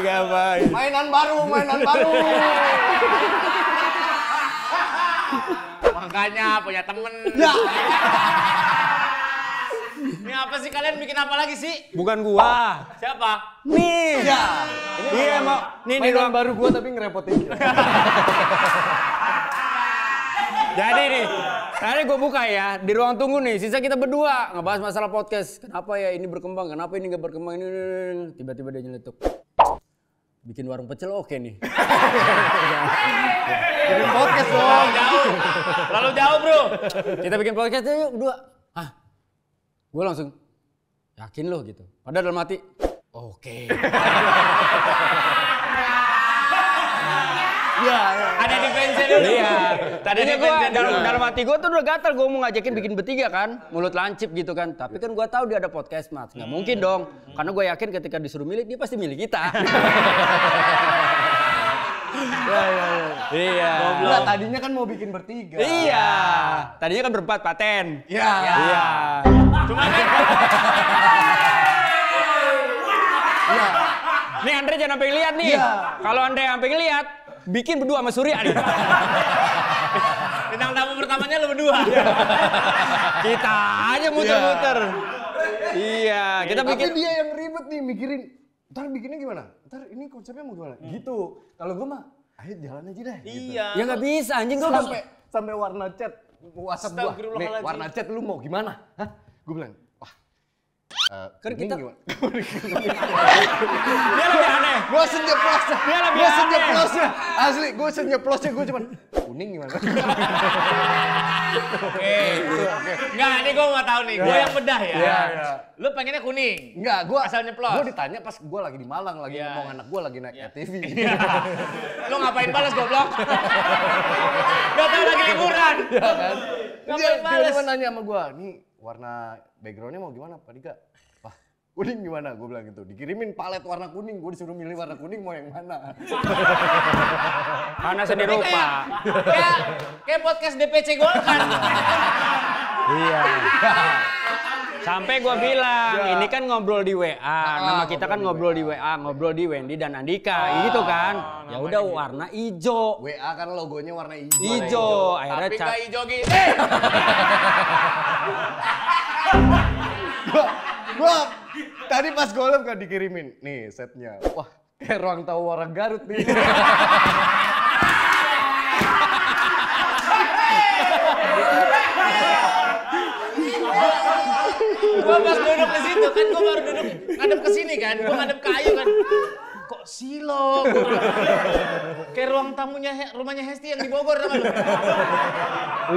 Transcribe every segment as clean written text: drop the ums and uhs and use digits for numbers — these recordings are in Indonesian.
Ngapain. Mainan baru. Makanya punya temen. Ya. Ini apa sih kalian bikin apa lagi sih? Bukan gua. Siapa? Nih. Ya. Iya mau. Nih di Mainan ruang baru gua tapi ngerepotin. Jadi nih, tadi gue buka ya, di ruang tunggu nih, sisa kita berdua ngebahas masalah podcast. Kenapa ya ini berkembang, kenapa ini nggak berkembang, ini. Tiba-tiba dia nyeletuk. Bikin warung pecel oke nih. Bikin podcast dong. Lalu jauh bro. Kita bikin podcast aja yuk berdua. Hah? Gue langsung, yakin lo gitu. Padahal dalam hati, oke. Iya. Ada defense-nya dulu. Iya. Tadinya gue defense-nya dalam hati gue tuh udah gatal, gue mau ngajakin bikin bertiga kan, mulut lancip gitu kan. Tapi kan gue tahu dia ada podcast mas, nggak mungkin dong. Karena gue yakin ketika disuruh milih dia pasti milih kita. Iya. Enggak, tadinya kan mau bikin bertiga. Iya. Tadinya kan berempat paten. Iya. Iya. Cuma kan. Iya. Nih Andre jangan sampai lihat nih. Iya. Kalau Andre sampai ngeliat, bikin berdua sama Surya nih. Bintang tamu pertamanya lu berdua. Kita aja muter-muter. Iya, kita Tapi bikin. dia yang ribet nih mikirin. Ntar bikinnya gimana? Ntar ini konsepnya mau gimana? Gitu. Kalau gua mah, ayo jalan aja deh. Gitu. Iya. Ya nggak bisa anjing gua Sampai warna chat WhatsApp gua. Nih, Astagfirullahaladzim. warna chat lu mau gimana? Hah? Gua bilang, wah. Kan ini kita- gimana? Dia lebih aneh. Gua senjeplosnya. Dia lebih Gua aneh. senjeplosnya. Asli, gua senjeplosnya gua cuman kuning gimana? Oke. Enggak, ini gue mau tahu nih. Gue yang bedah ya. Iya. Lu pengennya kuning. Enggak, gua Asal nyeplos. Gua ditanya pas gua lagi di Malang, lagi Iya. ngomong anak gua lagi naik TV. Lu ngapain balas goblok? Gak tau lagi liburan. Iya kan? Ngapain Dia balas? tiba-tiba nanya sama gua, "Nih, warna backgroundnya mau gimana, Pak Dika?" "Wah, kuning gimana?" Gua bilang gitu. Dikirimin palet warna kuning, gua disuruh milih warna kuning mau yang mana. Karena seni rupa. Kayak podcast DPC Golkar. Iya. Sampai gua bilang, ini kan ngobrol di WA. Nama kita kan ngobrol di WA, ngobrol di Wendy dan Andika, gitu kan. Ya udah warna hijau. WA kan logonya warna hijau. Hijau, akhirnya Tapi gak hijau gitu. Gua tadi pas golem kan dikirimin. Nih setnya. Wah, kayak ruang tahu orang Garut nih. Gue pas duduk di situ kan, gue baru duduk ngadep ke sini kan, gue ngadep ke Ayu kan. Kok silo? Kayak ruang tamunya rumahnya Hesti yang di Bogor tau gak lu?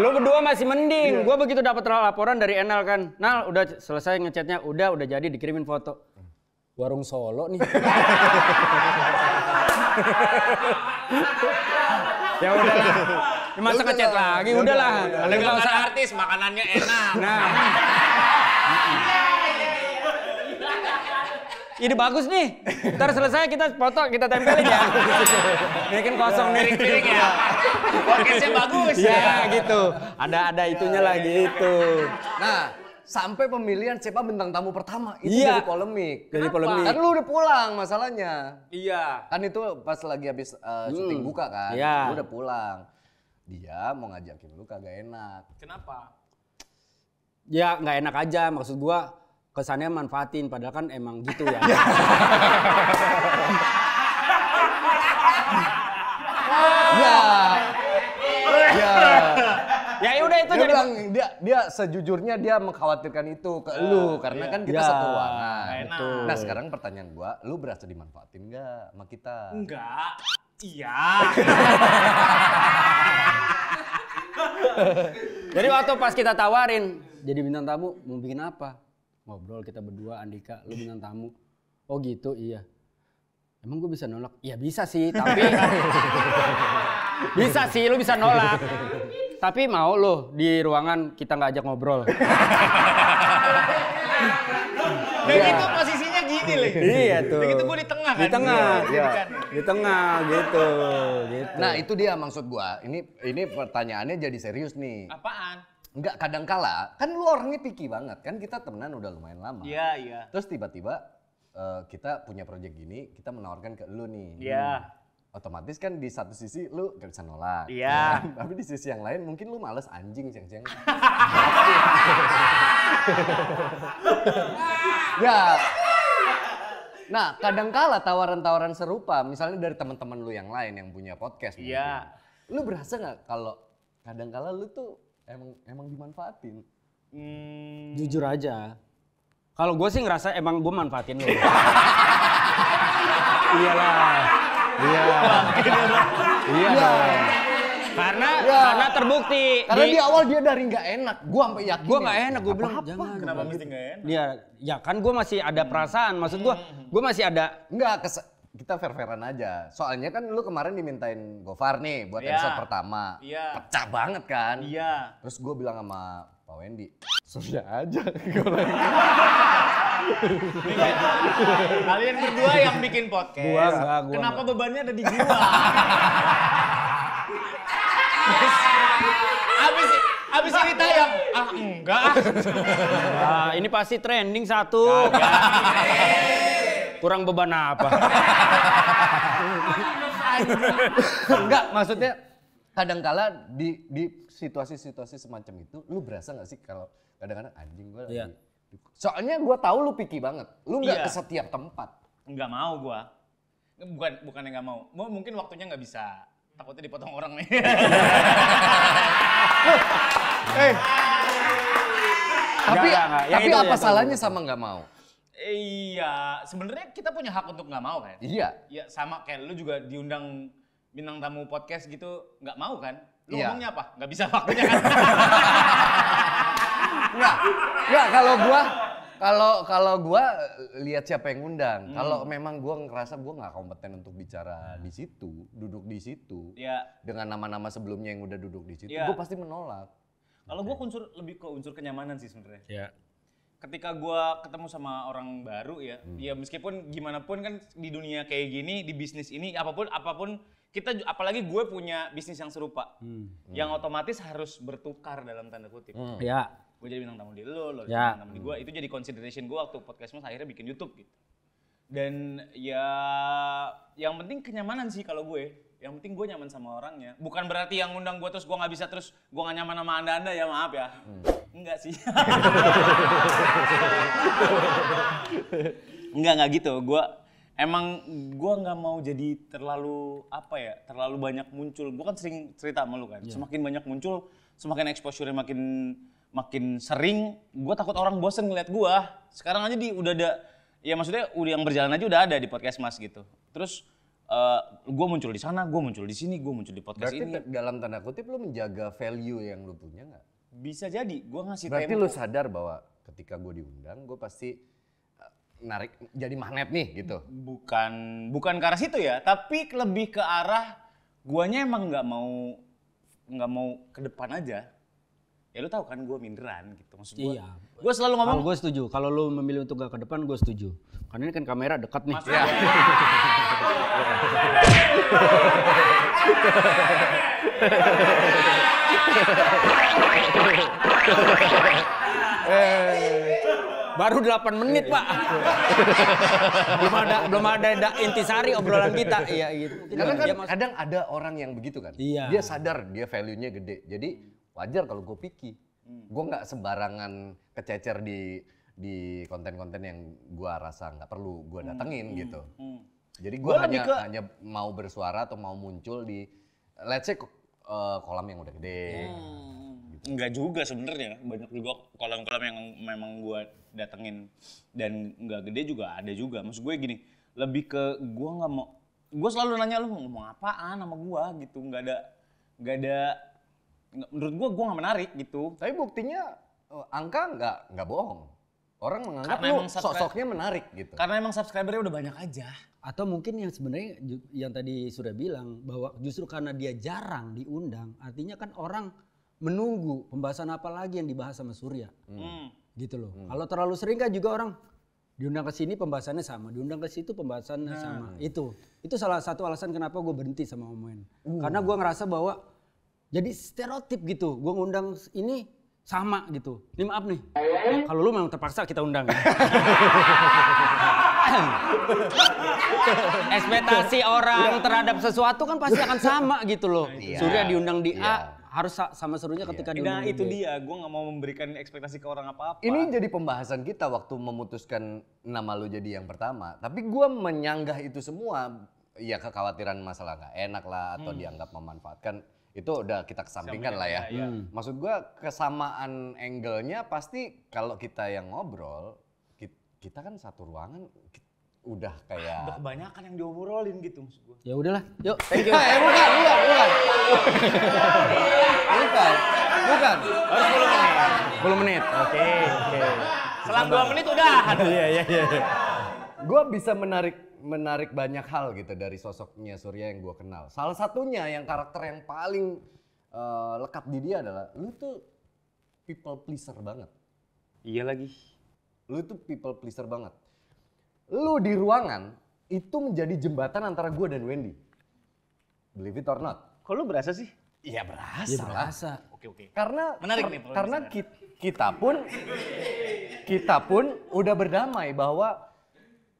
Lu berdua masih mending. Gua begitu dapat laporan dari Enal kan. Nal, udah selesai ngechatnya, udah jadi dikirimin foto. Warung Solo nih. Ya udahlah. Ya masa ngechat lagi, udahlah. Ada gambar artis, makanannya enak. Nah. Ide bagus nih. Ntar selesai kita foto, kita tempelin ya. Ini kan kosong nih. Piring ya. Podcastnya bagus ya. Iya gitu. Ada itunya lah gitu. Nah, sampai pemilihan siapa bintang tamu pertama itu Iya. jadi polemik. Jadi polemik. Kan lu udah pulang masalahnya. Iya. Kan itu pas lagi habis syuting buka kan. Iya. Lu udah pulang. Dia mau ngajakin lu kagak enak. Kenapa? Ya nggak enak aja, maksud gua kesannya manfaatin, padahal kan emang gitu ya. Ya. Ya. Ya udah itu Dia jadi bilang dia sejujurnya dia mengkhawatirkan itu ke lu karena kan kita Ya. satu ruangan. Betul. Nah, sekarang pertanyaan gua, lu berasa dimanfaatin enggak sama kita? Enggak. Iya. Jadi waktu pas kita tawarin jadi bintang tamu, mau bikin apa? Ngobrol kita berdua, Andika, lu bintang tamu. Oh gitu, iya. Emang gue bisa nolak? Ya bisa sih, tapi bisa sih, lu bisa nolak. Tapi mau lo di ruangan kita nggak ajak ngobrol. Dan itu posisinya gini loh. Iya tuh. Begitu gue di tengah kan. Di tengah, Iya. di tengah gitu. Nah, itu dia maksud gua. Ini pertanyaannya jadi serius nih. Apaan? Enggak, kadangkala kan lu orangnya picky banget kan, kita temenan udah lumayan lama. Iya. Terus tiba-tiba kita punya project gini, kita menawarkan ke lu nih. Iya. Otomatis kan di satu sisi lu gak bisa nolak. Iya. Kan? Tapi di sisi yang lain mungkin lu males anjing siang-siang. Ya. Nah, kadangkala tawaran-tawaran serupa, misalnya dari teman-teman lu yang lain yang punya podcast mungkin. Iya. Lu berasa nggak kalau kadangkala lu tuh emang dimanfaatin? Jujur aja. Kalau gue sih ngerasa emang gue manfaatin lo. Iyalah. Iya. Iya dong. Karena terbukti. Karena di awal dia dari nggak enak, gue sampai yakin. Gue nggak enak, gue bilang jangan. Kenapa mesti nggak enak? Ya kan gue masih ada perasaan. Maksud gue masih ada. Enggak, kita fair-fairan aja. Soalnya kan lu kemarin dimintain Gofar nih buat Iya. episode pertama. Iya. Pecah banget kan. Iya. Terus gue bilang sama Pak Wendy, Surya aja. Kalian berdua yang bikin podcast. Gua enggak. Kenapa bebannya ada di gua? Abis ini tayang. Enggak. Ah, ini pasti trending satu. Kurang beban apa? Enggak, maksudnya kadangkala di situasi-situasi semacam itu, lu berasa nggak sih kalau kadang-kadang anjing gue Iya. Soalnya gue tahu lu picky banget, lu nggak Iya. ke setiap tempat. Enggak mau gua. Bukan yang nggak mau. Mungkin waktunya nggak bisa. Takutnya dipotong orang nih. Tapi Enggak. Yang tapi itu apa ya, salahnya sama nggak mau? Iya, sebenarnya kita punya hak untuk nggak mau kan? Iya. Ya sama kayak lu juga diundang bintang tamu podcast gitu nggak mau kan? Lu Iya. ngomongnya apa? Nggak bisa waktunya kan? Enggak, kalau gua lihat siapa yang ngundang. Kalau memang gua ngerasa gua nggak kompeten untuk bicara di situ, duduk di situ. Ya, Dengan nama-nama sebelumnya yang udah duduk di situ, Iya. gua pasti menolak. kalau gua lebih ke unsur kenyamanan sih sebenarnya. Ya. Ketika gua ketemu sama orang baru ya, ya meskipun gimana pun kan di dunia kayak gini, di bisnis ini apapun kita apalagi gue punya bisnis yang serupa. Yang otomatis harus bertukar dalam tanda kutip. Ya. Gue jadi bintang tamu di lo jadi Ya. bintang tamu di gue. Itu jadi consideration gue waktu podcast Mas akhirnya bikin YouTube gitu. Dan ya yang penting kenyamanan sih kalau gue. Yang penting gue nyaman sama orangnya. Bukan berarti yang ngundang gue terus gue nggak bisa terus gue nggak nyaman sama anda ya maaf ya. Enggak sih. Enggak gitu. Gue nggak mau jadi terlalu terlalu banyak muncul. Gue kan sering cerita sama lu kan. Semakin banyak muncul, semakin exposure-nya makin sering. Gue takut orang bosen ngeliat gue. Sekarang aja udah ada, ya maksudnya udah yang berjalan aja udah ada di podcast Mas gitu. Terus gue muncul di sana, gue muncul di sini, gue muncul di podcast Berarti ini. dalam tanda kutip lu menjaga value yang lu punya nggak? Bisa jadi, gue ngasih Berarti tempo. lu sadar bahwa ketika gue diundang, gue pasti narik jadi magnet nih gitu. Bukan ke arah situ ya, tapi lebih ke arah guanya emang nggak mau ke depan aja. Ya lu tahu kan gue minderan gitu, maksud gue. Iya. Gue selalu ngomong. Kalau gue setuju. Kalau lu memilih untuk gak ke depan, gue setuju. Karena ini kan kamera dekat nih. Ya. Baru 8 menit, Pak. belum ada intisari obrolan kita. Iya gitu. Karena kan Dia mas- kadang ada orang yang begitu kan. Iya. Dia sadar dia value-nya gede. Jadi wajar kalau gue picky. Gue nggak sembarangan kececer di konten-konten yang gue rasa nggak perlu gue datengin gitu. Jadi gue Gua lebih hanya mau bersuara atau mau muncul di let's say kolam yang udah gede. Enggak juga sebenarnya, banyak juga kolam-kolam yang memang gue datengin dan nggak gede juga ada juga. Maksud gue gini, lebih ke gue nggak mau, gue selalu nanya lu mau ngomong apaan sama gue gitu, nggak ada menurut gue nggak menarik gitu. Tapi buktinya angka nggak bohong. Orang menganggap Karena lu emang subscribe- sosoknya menarik gitu. Karena emang subscribernya udah banyak aja. Atau mungkin yang sebenarnya yang tadi sudah bilang bahwa justru karena dia jarang diundang, artinya kan orang menunggu pembahasan apa lagi yang dibahas sama Surya. Gitu loh. Kalau terlalu sering kan juga orang diundang ke sini pembahasannya sama, diundang ke situ pembahasannya sama. Itu salah satu alasan kenapa gue berhenti sama Omoen. Karena gue ngerasa bahwa jadi stereotip gitu. Gue ngundang ini sama gitu. Ini maaf nih, kalau lu memang terpaksa kita undang. Ekspektasi orang terhadap sesuatu kan pasti akan sama gitu loh. Iya. Surya diundang di Iya. A, harus sama serunya ketika Nah diundang itu di B. dia, gue nggak mau memberikan ekspektasi ke orang apa-apa. Ini jadi pembahasan kita waktu memutuskan nama lu jadi yang pertama. Tapi gua menyanggah itu semua, ya kekhawatiran masalah nggak enak lah atau dianggap memanfaatkan. Itu udah kita kesampingkan lah ya. Maksud gua kesamaan angle-nya pasti kalau kita yang ngobrol, kita kan satu ruangan udah kayak... Udah kebanyakan yang diobrolin gitu maksud gue. Ya udahlah, yuk. Thank you. bukan. Bukan. Harus 10 menit. 10 menit. Oke. Selang 2 menit udah. Iya. Gue bisa menarik banyak hal gitu dari sosoknya Surya yang gue kenal. Salah satunya yang karakter yang paling lekat di dia adalah lu tuh people pleaser banget. Iya lagi. Lu tuh people pleaser banget. Lu di ruangan itu menjadi jembatan antara gue dan Wendy. Believe it or not. Kok lu berasa sih? Iya berasa. Ya lah. berasa. Oke. Karena Menarik nih, karena kita pun udah berdamai bahwa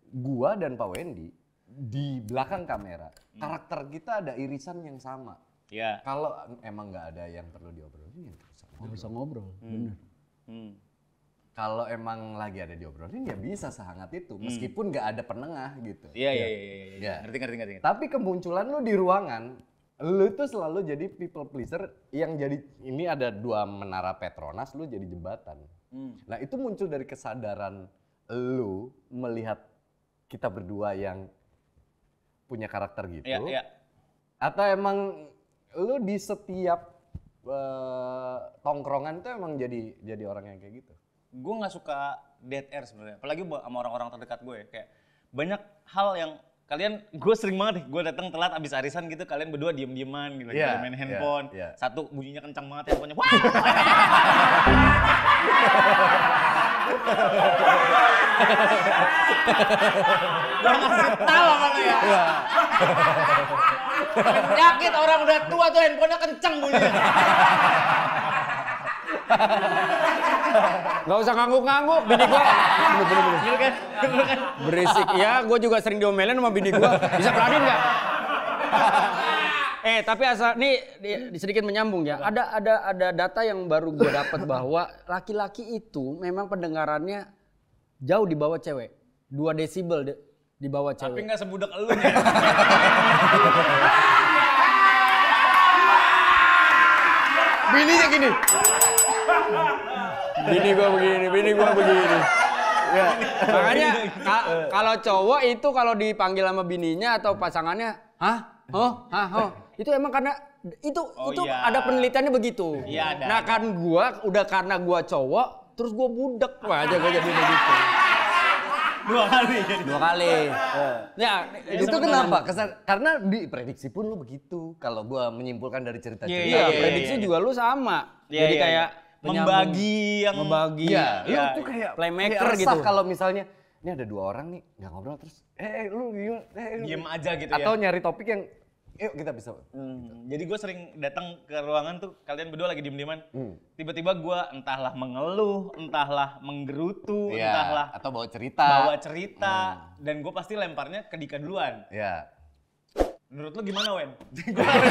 gua dan Pak Wendy di belakang kamera karakter kita ada irisan yang sama. Iya. Kalau emang nggak ada yang perlu diobrolin ya Nggak bisa ngobrol, bener. Kalau emang lagi ada diobrolin ya bisa sehangat itu meskipun nggak ada penengah gitu. Iya. Ya. Ngerti. Tapi kemunculan lu di ruangan, lu tuh selalu jadi people pleaser yang jadi ini ada 2 menara Petronas, lu jadi jembatan. Nah itu muncul dari kesadaran lu melihat kita berdua yang punya karakter gitu. Iya. Atau emang lu di setiap tongkrongan tuh emang jadi orang yang kayak gitu? Gue nggak suka dead air sebenarnya, apalagi sama orang-orang terdekat gue. Kayak banyak hal yang gue sering banget nih, gue datang telat abis arisan gitu, kalian berdua diem-dieman gitu, Yeah, main handphone. yeah. Satu bunyinya kencang banget handphonenya. Wah! Gue ngasih tahu apa lu ya. Penyakit orang udah tua tuh handphonenya kencang bunyinya. Gak usah ngangguk-ngangguk, bini gua. Bener kan? Berisik. Ya, gua juga sering diomelin sama bini gua. Bisa pelanin nggak? Tapi asal nih sedikit menyambung ya. Ada data yang baru gua dapat bahwa laki-laki itu memang pendengarannya jauh di bawah cewek. 2 desibel di bawah cewek. Tapi nggak sebudak elu nya. Bininya gini. Bini gua begini. Ya. Makanya kalau cowok itu kalau dipanggil sama bininya atau pasangannya, hah? Oh. Itu emang karena itu iya. ada penelitiannya begitu. Iya, ada. Nah kan karena gua cowok, terus gua budak aja gua jadi begitu. 2 kali. 2 kali. Ya, Itu kenapa? Karena di prediksi pun lu begitu. Kalau gua menyimpulkan dari cerita-cerita. iya, prediksi juga lu sama. Iya, Jadi iya, kayak membagi yang Iya, Iya, lu tuh kayak playmaker kayak resah gitu. kalau misalnya ini ada 2 orang nih nggak ngobrol terus lu gimana? diem aja gitu Atau ya. nyari topik yang yuk kita bisa. Jadi gue sering datang ke ruangan tuh, kalian berdua lagi diem-dieman. Tiba-tiba gue entahlah mengeluh, entahlah menggerutu, Iya, entahlah atau bawa cerita. dan gue pasti lemparnya ke Dika duluan. Ya. Menurut lu gimana, Wen? Gue harus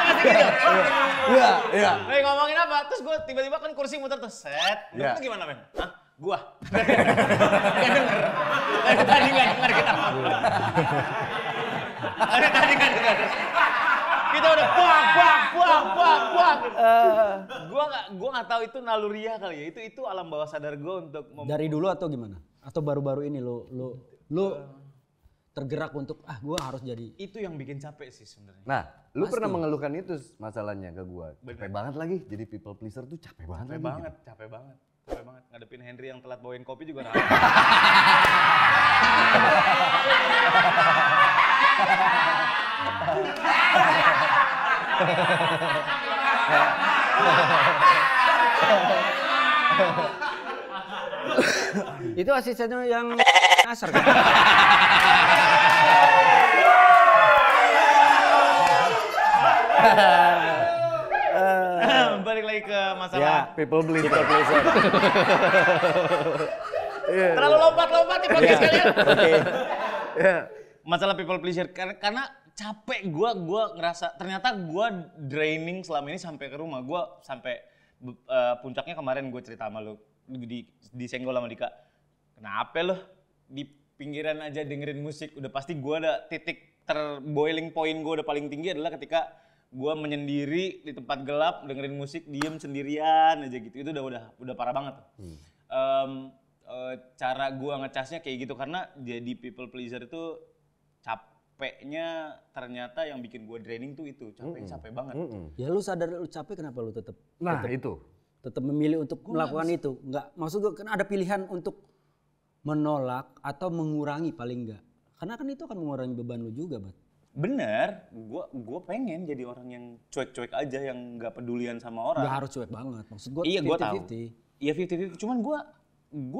ngasih gitu. Iya. Ngomongin apa? Terus gue tiba-tiba kan kursi muter tuh, set. Menurut Iya. lu gimana, Wen? Hah? Gua? Gak denger. Dari tadi gak denger kita ngobrol. Dari tadi gak denger. Kita udah buang. Gua nggak tahu itu naluriah kali ya. Itu alam bawah sadar gue untuk dari dulu atau gimana? Atau baru-baru ini lu tergerak untuk gue harus jadi. itu yang bikin capek sih sebenarnya. Nah, lu pernah mengeluhkan itu masalahnya ke gua. Capek banget lagi jadi people pleaser tuh capek banget. Capek banget. Ngadepin Henry yang telat bawain kopi juga rame. Itu asistennya yang asar kan? Balik lagi ke Ya, masalah People pleaser. people pleaser. terlalu lompat-lompat nih podcast kalian. Oke. Iya. Masalah people pleaser karena capek gua ngerasa ternyata gua draining selama ini sampai ke rumah. Gua sampai puncaknya kemarin gue cerita sama lu disenggol sama Dika. Kenapa lo di pinggiran aja dengerin musik? Udah pasti gua ada titik boiling point gue udah paling tinggi adalah ketika gua menyendiri di tempat gelap dengerin musik diem sendirian aja gitu. Itu udah parah banget. Cara gua ngecasnya kayak gitu karena jadi people pleaser itu capeknya ternyata yang bikin gue draining tuh itu capek banget. Ya lu sadar lu capek kenapa lu tetap Itu. tetap memilih untuk melakukan itu? Enggak, maksud gue kan ada pilihan untuk menolak atau mengurangi paling enggak. Karena kan itu akan mengurangi beban lu juga, Bat. Bener, gue pengen jadi orang yang cuek-cuek aja yang nggak pedulian sama orang. Enggak harus cuek banget. Maksud gue Iya gue tahu. 50-50. Iya 50-50. Cuman gue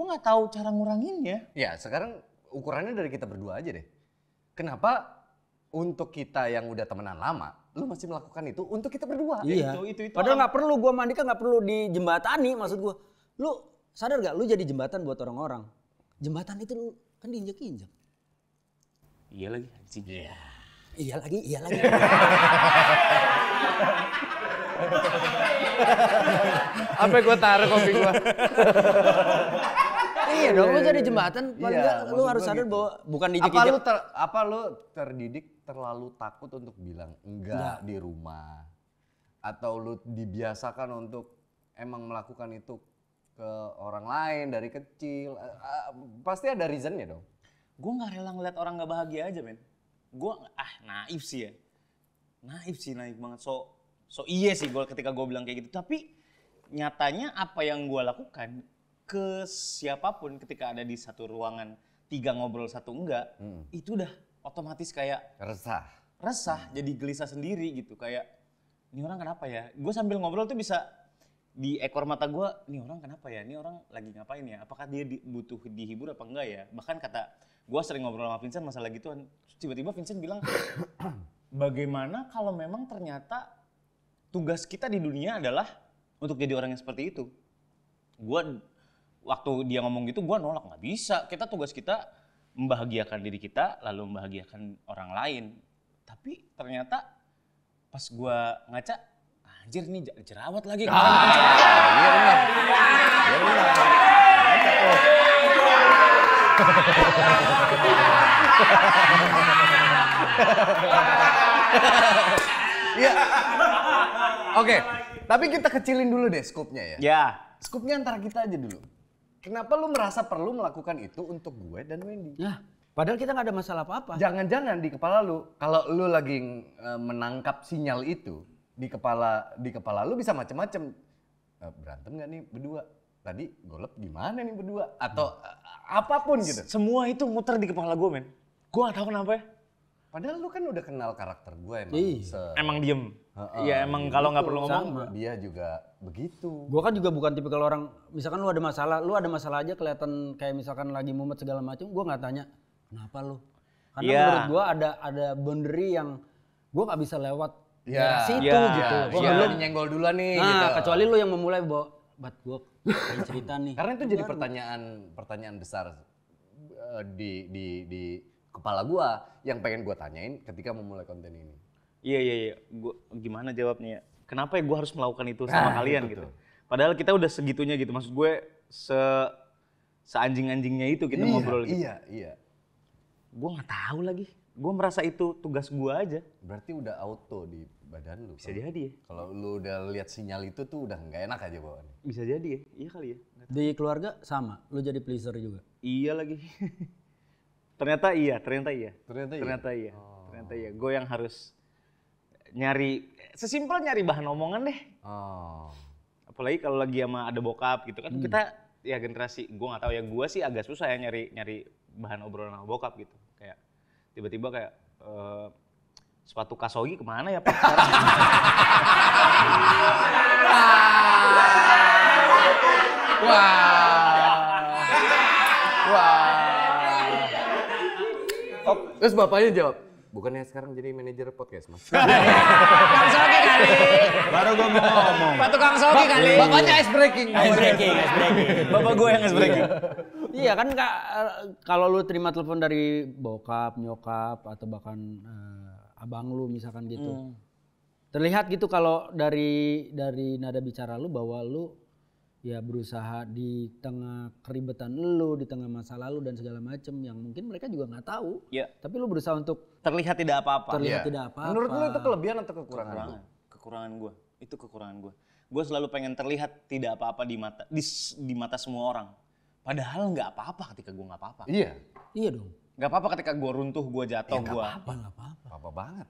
nggak tahu cara nguranginnya. Ya sekarang ukurannya dari kita berdua aja deh. Kenapa untuk kita yang udah temenan lama, lu masih melakukan itu untuk kita berdua? Iya. Itu Padahal nggak perlu gue Mandika nggak perlu dijembatani, maksud gue. Lu sadar gak lu jadi jembatan buat orang-orang? Jembatan itu lu kan diinjek-injek. Iya lagi anjing. Iya. Iya lagi. Apa gue taruh kopi gue? Iya dong, lu jadi jembatan paling Iya, enggak lu maksud harus gua sadar gitu. bahwa bukan Apa diinjek-injek. lu terdidik terlalu takut untuk bilang enggak di rumah? Atau lu dibiasakan untuk emang melakukan itu ke orang lain dari kecil? Pasti ada reasonnya dong. Gue nggak rela ngeliat orang nggak bahagia aja, men. Gue naif sih ya. Naif banget. So iya sih gue ketika gue bilang kayak gitu. Tapi nyatanya apa yang gue lakukan ke siapapun ketika ada di satu ruangan 3 ngobrol 1 enggak, itu udah otomatis kayak resah, jadi gelisah sendiri gitu. Kayak ini orang kenapa ya? Gue sambil ngobrol tuh bisa di ekor mata gue, ini orang kenapa ya? Ini orang lagi ngapain ya? Apakah dia butuh dihibur apa enggak ya? Bahkan kata gue sering ngobrol sama Vincent masalah gituan. Tiba-tiba Vincent bilang, bagaimana kalau memang ternyata tugas kita di dunia adalah untuk jadi orang yang seperti itu? Waktu dia ngomong gitu, gue nolak, nggak bisa. Tugas kita membahagiakan diri kita, lalu membahagiakan orang lain. Tapi ternyata pas gue ngaca, anjir nih jerawat lagi. Iya benar. Iya. Oke, tapi kita kecilin dulu deh skupnya ya. Ya. Skupnya antara kita aja dulu. Kenapa lu merasa perlu melakukan itu untuk gue dan Wendy? Ya, padahal kita nggak ada masalah apa-apa. Jangan-jangan di kepala lu, kalau lu lagi menangkap sinyal itu di kepala lu bisa macem-macem. Berantem nggak nih berdua? Tadi golep gimana nih berdua? Atau apapun gitu. Semua itu muter di kepala gue, men. Gue gak tahu kenapa ya. Padahal lu kan udah kenal karakter gue emang. Iya. Emang diem. Iya emang kalau nggak perlu ngomong. Sama. Dia juga begitu. Gua kan juga bukan tipikal orang, misalkan lu ada masalah aja kelihatan kayak misalkan lagi mumet segala macam, gua nggak tanya kenapa lu. Karena Iya. menurut gua ada boundary yang gua nggak bisa lewat daerah situ Iya. gitu. Gua Iya, nggak lu belum. nyenggol duluan nih Nah, gitu. kecuali lu yang memulai bawa bat gua pengen cerita nih. Karena itu jadi pertanyaan besar di kepala gua yang pengen gua tanyain ketika memulai konten ini. Iya. Gua gimana jawabnya ya? Kenapa ya gue harus melakukan itu sama kalian betul. gitu? Padahal kita udah segitunya gitu. Maksud gue seanjing-anjingnya itu kita ngobrol gitu. Iya. Gue nggak tahu lagi. Gue merasa itu tugas gue aja. Berarti udah auto di badan lu. Bisa jadi ya. Kalau lu udah lihat sinyal itu tuh udah nggak enak aja bawaannya. Bisa jadi ya. Iya kali ya. Di keluarga sama, lu jadi pleaser juga. Iya lagi. Ternyata iya. Ternyata iya? Ternyata iya. Gue yang harus sesimpel nyari bahan omongan deh. Oh. Apalagi kalau lagi sama ada bokap gitu kan kita ya generasi, gue nggak tahu ya, gue sih agak susah ya nyari bahan obrolan sama bokap gitu. Kayak tiba-tiba kayak sepatu Kasogi kemana ya Pak? Wah. Oh, terus bapaknya jawab, Bukannya sekarang jadi manajer podcast, Mas? Kang Sogi kali. Baru gue mau ngomong. Pak tukang Sogi kali. Bapaknya ice breaking. Ice breaking. Bapak gue yang ice breaking. Iya kan kalau lu terima telepon dari bokap, nyokap atau bahkan abang lu misalkan gitu. Terlihat gitu kalau dari nada bicara lu bahwa lu ya berusaha di tengah keribetan lu, di tengah masa lalu dan segala macem yang mungkin mereka juga nggak tahu. Iya. Tapi lu berusaha untuk Terlihat tidak apa-apa. terlihat tidak apa-apa. Menurut lu itu kelebihan atau kekurangan? lu? Kekurangan gue. Itu kekurangan gue. Gue selalu pengen terlihat tidak apa-apa di mata semua orang. Padahal nggak apa-apa ketika gue nggak apa-apa. Iya. Iya dong. Nggak apa-apa ketika gue runtuh, gue jatuh, gue. Nggak apa-apa. Apa banget?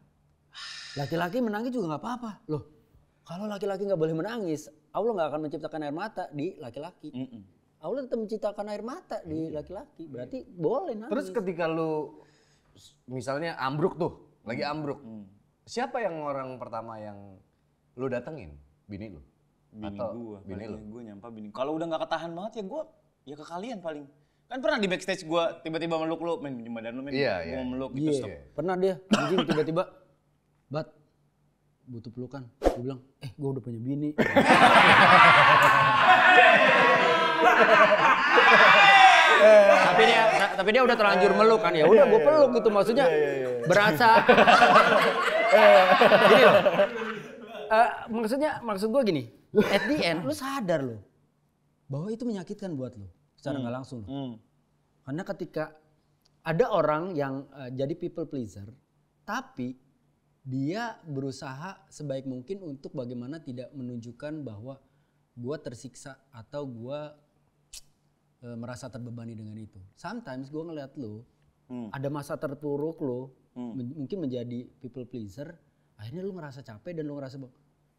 Laki-laki menangis juga nggak apa-apa. Loh, kalau laki-laki nggak boleh menangis, Allah nggak akan menciptakan air mata di laki-laki. Allah tetap menciptakan air mata di laki-laki. Berarti boleh nangis. Terus ketika lu misalnya ambruk tuh, lagi ambruk. Siapa yang orang pertama yang lu datengin? Bini lu? Bini Atau gue. bini lu? Gue nyampa bini. Kalau udah nggak ketahan banget ya gue, ya ke kalian paling. Kan pernah di backstage gue tiba-tiba meluk lu, men pinjem badan lu, men. Iya, Gue iya. mau meluk gitu. Iya, Stop. pernah dia anjing tiba-tiba, Bat, butuh pelukan. Gue bilang, gue udah punya bini. tapi dia udah terlanjur meluk kan, ya udah gue peluk gitu maksudnya berasa. Gini loh, maksud gue gini, at the end lu sadar lo bahwa itu menyakitkan buat lo secara nggak langsung. Karena ketika ada orang yang jadi people pleaser, tapi dia berusaha sebaik mungkin untuk bagaimana tidak menunjukkan bahwa gue tersiksa atau gue merasa terbebani dengan itu. Sometimes gue ngeliat lo, ada masa terpuruk lo, mungkin menjadi people pleaser, akhirnya lu ngerasa capek dan lu ngerasa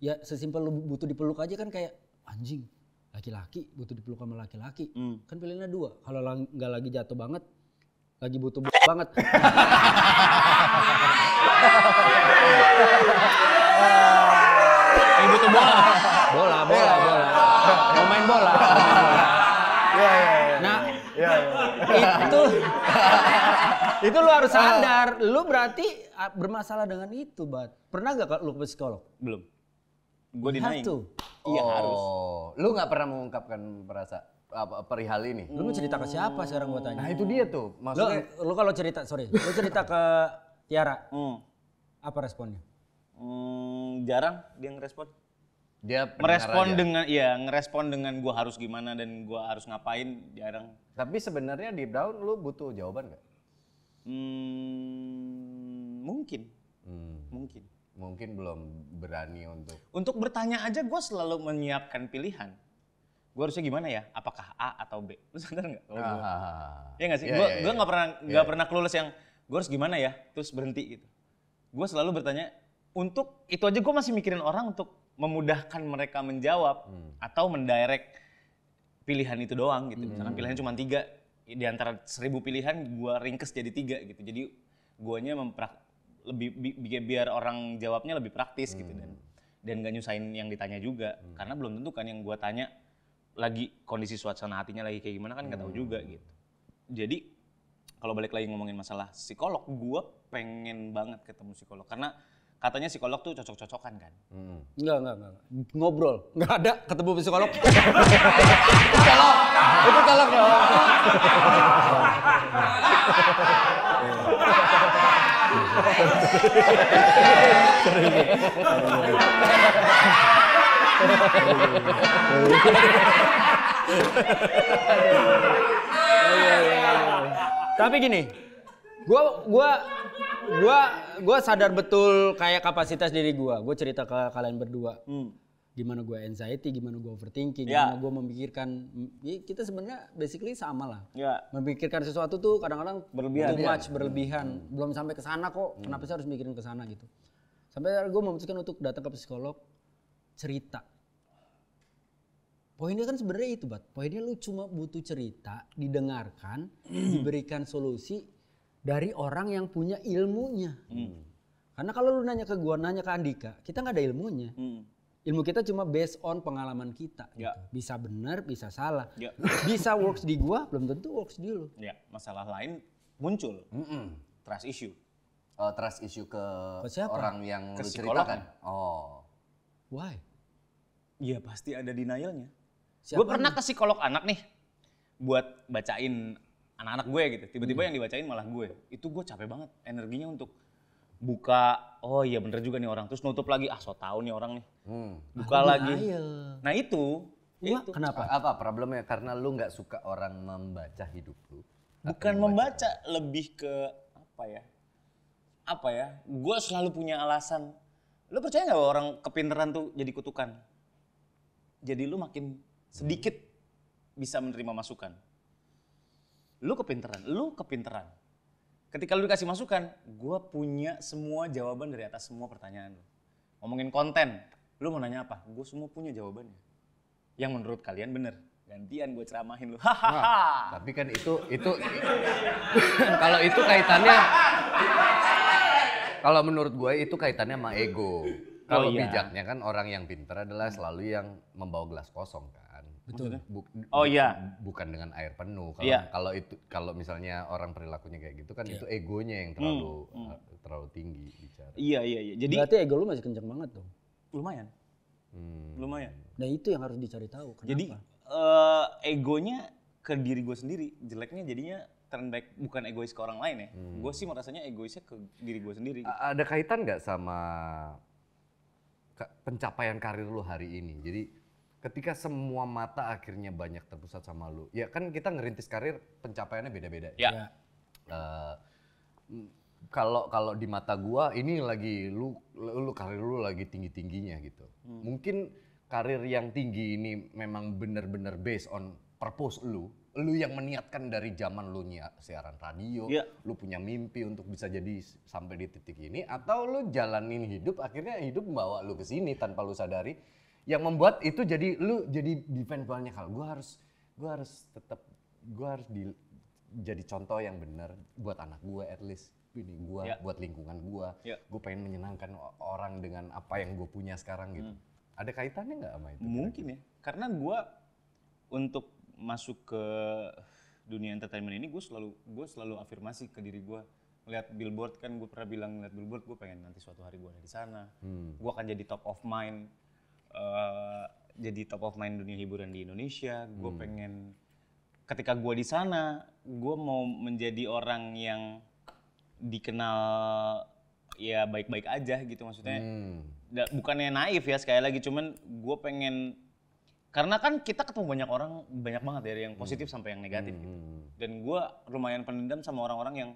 ya sesimpel lu butuh dipeluk aja kan kayak anjing. Laki-laki butuh dipeluk sama laki-laki, kan pilihannya dua. Kalau nggak lagi jatuh banget, lagi butuh banget. Lagi butuh bola. Bola. Mau main bola. Nah, itu lu harus sadar. Lu berarti bermasalah dengan itu, Bat. Pernah gak lu ke psikolog? Belum. Gue dinaing. Iya harus. Lu nggak pernah mengungkapkan perihal ini? Lu mau cerita ke siapa sekarang gua tanya? Nah itu dia tuh, maksudnya. Lu kalau cerita, lu cerita ke Tiara, apa responnya? Jarang dia ngerespon. Dia pendengar ngerespon dengan gua harus gimana dan gua harus ngapain, jarang. Tapi sebenarnya deep down lu butuh jawaban nggak? Mungkin. Mungkin belum berani untuk. Untuk bertanya aja gua selalu menyiapkan pilihan. Gua harusnya gimana ya? Apakah A atau B? Lu sadar nggak? Iya nggak sih? Gua nggak pernah clueless yang gua harus gimana ya? Terus berhenti gitu. Gua selalu bertanya. Untuk itu aja gua masih mikirin orang untuk memudahkan mereka menjawab atau mendirect pilihan itu doang gitu. Misalkan pilihannya cuma 3, di antara 1000 pilihan gua ringkes jadi 3 gitu. Jadi guanya biar orang jawabnya lebih praktis gitu dan gak nyusahin yang ditanya juga. Karena belum tentu kan yang gua tanya lagi kondisi suasana hatinya lagi kayak gimana kan nggak tahu juga gitu. Jadi kalau balik lagi ngomongin masalah psikolog, gua pengen banget ketemu psikolog karena katanya psikolog tuh cocok-cocokan kan. Enggak. Ngobrol. Enggak ada ketemu psikolog. Itu tolong dong. Tapi gini, gua sadar betul kayak kapasitas diri gua. Gua cerita ke kalian berdua. Gimana gua anxiety, gimana gua overthinking, gimana gua memikirkan. Ya kita sebenarnya basically sama lah. Ya. Memikirkan sesuatu tuh kadang-kadang Berlebihan. too much, berlebihan. Belum sampai ke sana kok. Kenapa sih harus mikirin ke sana gitu? Sampai gua memutuskan untuk datang ke psikolog, cerita. Poinnya kan sebenarnya itu, Bat. Poinnya lu cuma butuh cerita, didengarkan, diberikan solusi dari orang yang punya ilmunya. Karena kalau lu nanya ke gua, nanya ke Andika, kita nggak ada ilmunya. Ilmu kita cuma based on pengalaman kita. Gitu. Bisa benar, bisa salah. Bisa works di gua, belum tentu works di lu. Ya, masalah lain muncul. Trust issue. trust issue ke siapa? orang yang Ke lu psikolog ceritakan? Oh. Why? Iya pasti ada denialnya. Siapa Gue pernah ke psikolog anak nih buat bacain anak-anak gue gitu. Tiba-tiba yang dibacain malah gue. Itu gue capek banget energinya untuk buka. Oh iya bener juga nih orang. Terus nutup lagi. Ah so tau nih orang nih. Buka lagi. Nah itu. Kenapa? Apa problemnya? Karena lu nggak suka orang membaca hidup lu. Bukan membaca, lebih ke apa ya? Gue selalu punya alasan. Lu percaya nggak bahwa orang kepinteran tuh jadi kutukan? Jadi lu makin sedikit bisa menerima masukan. Lu kepinteran. Ketika lu dikasih masukan, gue punya semua jawaban dari atas semua pertanyaan lu. Ngomongin konten, lu mau nanya apa? Gue semua punya jawabannya. Yang menurut kalian bener. Gantian gue ceramahin lu. Hahaha. Tapi kan itu kalau itu kaitannya, kalau menurut gue itu kaitannya sama ego. Kalau iya. bijaknya kan orang yang pintar adalah selalu yang membawa gelas kosong kan. Betul. Iya. Bukan dengan air penuh. Iya. Kalau misalnya orang perilakunya kayak gitu kan itu egonya yang terlalu tinggi bicara. Iya. Jadi Berarti ego lu masih kenceng banget dong. lumayan. Lumayan. Nah itu yang harus dicari tahu. Kenapa? Jadi egonya ke diri gue sendiri. Jeleknya jadinya turn back, bukan egois ke orang lain ya. Gue sih merasanya egoisnya ke diri gue sendiri. Gitu. Ada kaitan nggak sama pencapaian karir lu hari ini? Jadi ketika semua mata akhirnya banyak terpusat sama lu, ya kan kita ngerintis karir pencapaiannya beda-beda. Ya. Kalau di mata gua ini lagi lu karir lu lagi tinggi-tingginya gitu. Mungkin karir yang tinggi ini memang benar-benar based on purpose lu yang meniatkan dari zaman lu siaran radio, lu punya mimpi untuk bisa jadi sampai di titik ini, atau lu jalanin hidup akhirnya hidup membawa lu ke sini tanpa lu sadari, yang membuat itu jadi lu jadi defend banyak hal. Gua harus jadi contoh yang benar buat anak gua at least. Ini gua buat lingkungan gua. Gua pengen menyenangkan orang dengan apa yang gua punya sekarang gitu. Ada kaitannya nggak sama itu? Mungkin ya, karena gue untuk masuk ke dunia entertainment ini gue selalu afirmasi ke diri gue. Lihat billboard kan, gue pernah bilang lihat billboard gue pengen nanti suatu hari gue ada di sana. Gue akan jadi top of mind, dunia hiburan di Indonesia. Gue pengen ketika gue di sana, gue mau menjadi orang yang dikenal ya baik-baik aja gitu maksudnya. Bukannya naif ya sekali lagi, cuman gue pengen, karena kan kita ketemu banyak banget dari yang positif sampai yang negatif gitu. Dan gue lumayan pendendam sama orang-orang yang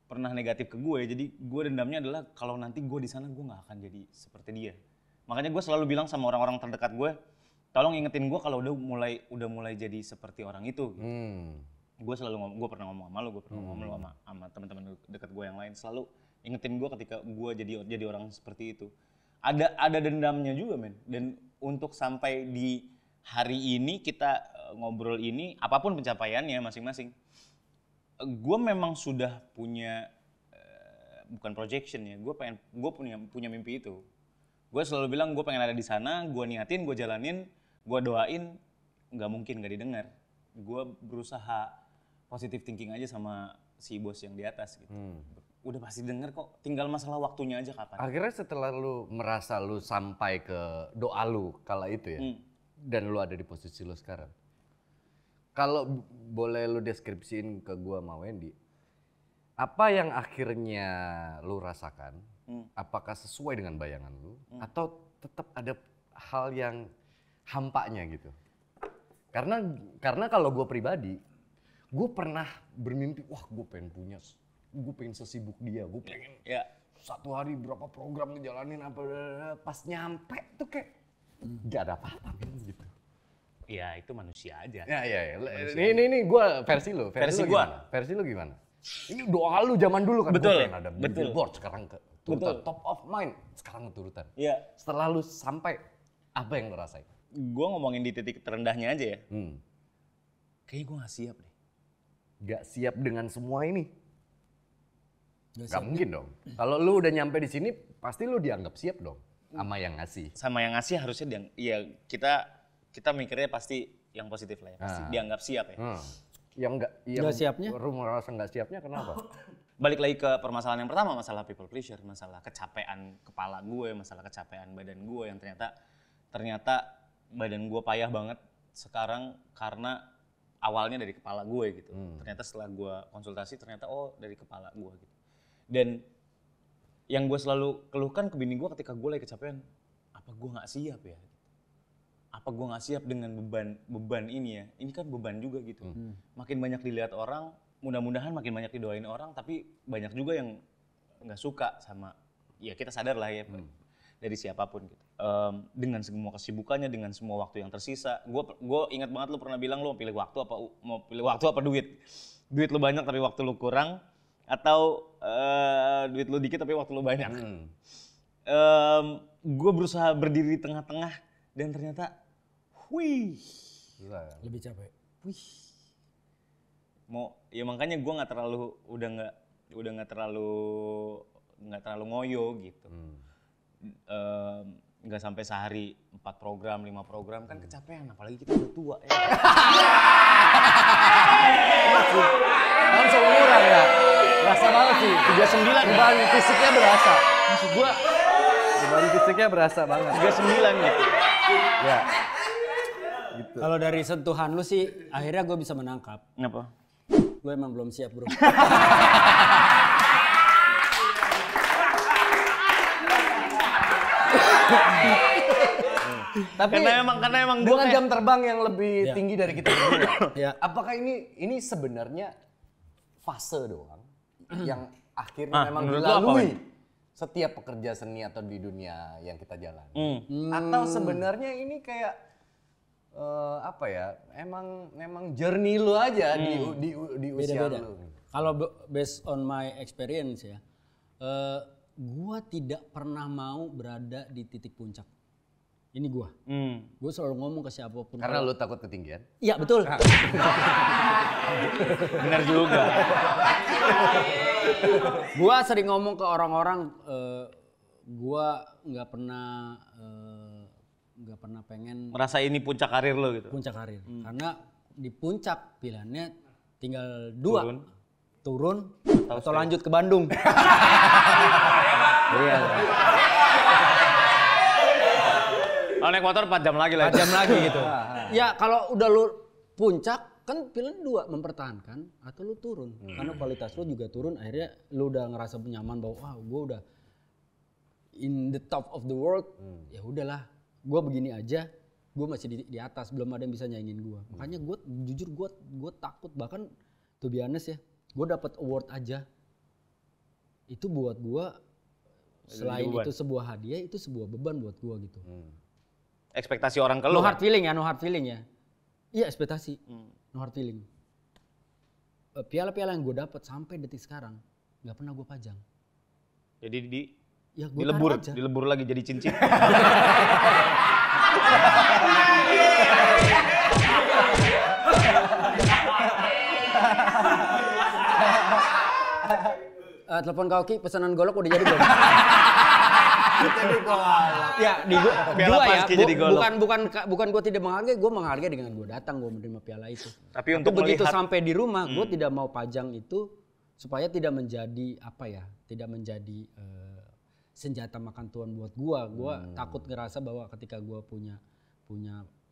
pernah negatif ke gue, jadi gue dendamnya adalah kalau nanti gue di sana gue nggak akan jadi seperti dia. Makanya gue selalu bilang sama orang-orang terdekat gue, tolong ingetin gue kalau udah mulai jadi seperti orang itu. Gitu. Gue pernah ngomong sama lo, gue pernah ngomong sama teman-teman dekat gue yang lain, selalu ingetin gue ketika gue jadi orang seperti itu. Ada dendamnya juga men, dan untuk sampai di hari ini kita ngobrol ini, apapun pencapaiannya masing-masing, gue memang sudah punya bukan projection ya, gue punya mimpi itu. Gue selalu bilang gue pengen ada di sana, gue niatin, gue jalanin, gue doain, nggak mungkin nggak didengar. Gue berusaha positive thinking aja sama si bos yang di atas gitu. Udah pasti denger kok, tinggal masalah waktunya aja kapan. Akhirnya setelah lu merasa lu sampai ke doa lu kala itu ya, dan lu ada di posisi lu sekarang, kalau boleh lu deskripsiin ke gua sama Wendy, apa yang akhirnya lu rasakan, apakah sesuai dengan bayangan lu, atau tetap ada hal yang hampanya gitu? Karena kalau gua pribadi, gua pernah bermimpi, wah gua pengen sesibuk dia, gue pengen satu hari berapa program ngejalanin apa, pas nyampe tuh kayak gak ada apa-apa gitu. Ya itu manusia aja. Ya. Ini gue versi lu gimana? Versi lu gimana? Ini doa lu zaman dulu kan, gue pengen ada billboard, sekarang keturutan, top of mind, sekarang keturutan. Iya. Setelah lu sampai, apa yang lu rasain? Gue ngomongin di titik terendahnya aja ya. Kayaknya gue gak siap deh. Gak siap dengan semua ini? Gak mungkin dong. Kalau lu udah nyampe di sini, pasti lu dianggap siap dong sama yang ngasih. Sama yang ngasih harusnya kita mikirnya pasti yang positif lah ya. Pasti dianggap siap ya. Yang nggak siapnya? Lu merasa nggak siapnya kenapa? balik lagi ke permasalahan yang pertama, masalah people pleasure, masalah kecapean kepala gue, masalah kecapean badan gue yang ternyata badan gue payah banget sekarang karena awalnya dari kepala gue gitu. Ternyata setelah gue konsultasi ternyata dari kepala gue gitu. Dan yang gue selalu keluhkan ke bini gue ketika gue lagi kecapean, apa gue nggak siap ya? Apa gue nggak siap dengan beban ini ya? Ini kan beban juga gitu. Makin banyak dilihat orang, mudah-mudahan makin banyak didoain orang, tapi banyak juga yang nggak suka sama, ya kita sadar lah ya dari siapapun gitu. Dengan semua kesibukannya, dengan semua waktu yang tersisa, gue ingat banget lu pernah bilang lu mau pilih waktu apa duit? Duit lu banyak tapi waktu lu kurang, atau duit lu dikit tapi waktu lu banyak. Gue berusaha berdiri di tengah-tengah dan ternyata, wih, Lebih capek. ya makanya gue udah nggak terlalu ngoyo gitu. Nggak sampai sehari 4 program, 5 program kan kecapean, apalagi kita udah tua ya. Kan seumuran ya. Berasa banget sih. 39 Beban fisiknya berasa. maksud gue Beban fisiknya berasa banget. 39 gitu. Ya. Gitu. Kalau dari sentuhan lu sih, akhirnya gue bisa menangkap. Kenapa? Lu emang belum siap, bro. Tapi karena emang gue dengan jam terbang yang lebih tinggi dari kita berdua. Ya. Apakah ini sebenarnya fase doang yang akhirnya memang menurut lu apa, dilalui Wen? setiap pekerja seni atau di dunia yang kita jalani? Atau sebenarnya ini kayak apa ya? Memang journey lu aja di usia Beda-beda. lu. Kalau based on my experience ya, gua tidak pernah mau berada di titik puncak. Ini gua. Gua selalu ngomong ke siapapun. Karena lu takut ketinggian. Iya betul. benar juga. Gua sering ngomong ke orang-orang, gua nggak pernah pengen Merasa ini puncak karir lo gitu. puncak karir. Karena di puncak pilihannya tinggal 2. Turun atau lanjut ke Bandung. Iya. Kalau naik motor 4 jam lagi lah. 4 jam lagi gitu. Ya kalau udah lu puncak kan pilihan 2, mempertahankan atau lu turun. Karena kualitas lu juga turun, akhirnya lu udah ngerasa nyaman bahwa wah gue udah in the top of the world. Ya udahlah, gue begini aja, gue masih di atas, belum ada yang bisa nyaingin gue. Makanya gue jujur gue takut, bahkan to be honest ya, gue dapat award aja. Itu buat gue selain beban. itu sebuah hadiah, itu sebuah beban buat gue gitu. Ekspektasi orang ke lo. No hard feeling ya, no hard feeling ya. Iya ekspektasi, no hard feeling. Piala-piala yang gue dapat sampai detik sekarang nggak pernah gue pajang. Jadi Ya gue taruh aja. dilebur lagi jadi cincin. Telepon Kauki pesanan golok udah jadi belum? Ya di Piala gua ya, Paski jadi golok. bukan gue tidak menghargai, gue menghargai dengan gue datang, gue menerima piala itu. Tapi untuk begitu melihat- sampai di rumah, gue tidak mau pajang itu supaya tidak menjadi tidak menjadi senjata makan tuan buat gue. Gue takut ngerasa bahwa ketika gue punya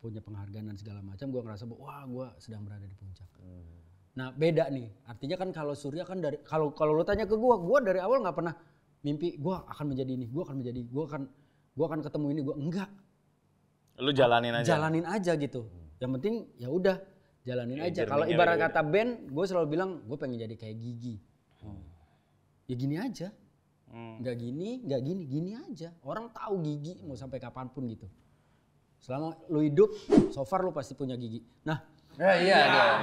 penghargaan dan segala macam, gue ngerasa bahwa wah gue sedang berada di puncak. Nah beda nih, artinya kan kalau Surya kan dari kalau lu tanya ke gue dari awal nggak pernah mimpi gue akan menjadi ini, gue akan ketemu ini, gue enggak. Lu jalanin aja. Jalanin aja gitu. Yang penting ya udah jalanin Ya, aja. Kalau journey-nya ibarat beda. kata band, gue selalu bilang gue pengen jadi kayak Gigi. Ya gini aja. Nggak gini aja. Orang tahu Gigi mau sampai kapanpun gitu. Selama lu hidup, so far lu pasti punya Gigi. Nah, Iya dong.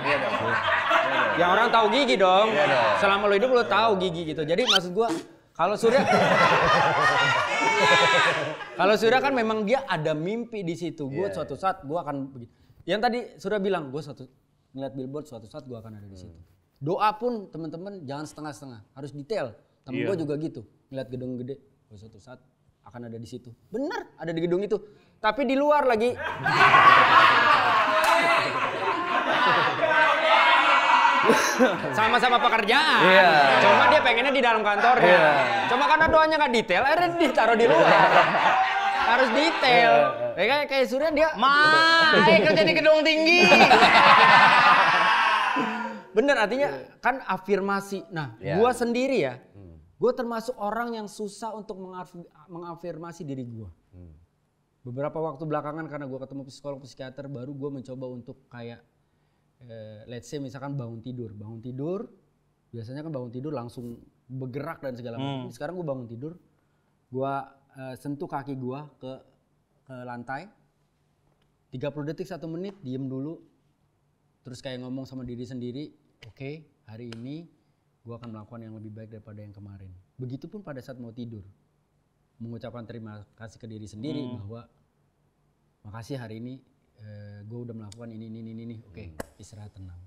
yang orang tahu Gigi dong. Selama lu hidup lu tahu Gigi gitu. Jadi maksud gua kalau Surya kan memang dia ada mimpi di situ. Gua suatu saat gua akan begitu. Yang tadi Surya bilang gua ngeliat billboard suatu saat gua akan ada di situ. Doa pun teman-teman jangan setengah-setengah, harus detail. Temen gua juga gitu. Ngeliat gedung gede, gua suatu saat akan ada di situ. Bener, ada di gedung itu. Tapi di luar lagi. Sama-sama pekerjaan. Iya. Cuma dia pengennya di dalam kantornya. Iya. Cuma karena doanya nggak detail, akhirnya ditaruh di luar. Harus detail. Kayak Surya dia. kerja di gedung tinggi. Bener, artinya kan afirmasi. Nah, Iya. gua sendiri ya, gua termasuk orang yang susah untuk mengafirmasi diri gua. Beberapa waktu belakangan karena gua ketemu psikolog psikiater, baru gua mencoba untuk kayak let's say misalkan bangun tidur, biasanya kan bangun tidur langsung bergerak dan segala macam. Sekarang gua bangun tidur, gua sentuh kaki gua ke lantai, 30 detik 1 menit, diem dulu, terus kayak ngomong sama diri sendiri, oke, hari ini gue akan melakukan yang lebih baik daripada yang kemarin. Begitupun pada saat mau tidur, mengucapkan terima kasih ke diri sendiri bahwa makasih hari ini gue udah melakukan ini, oke, istirahat tenang.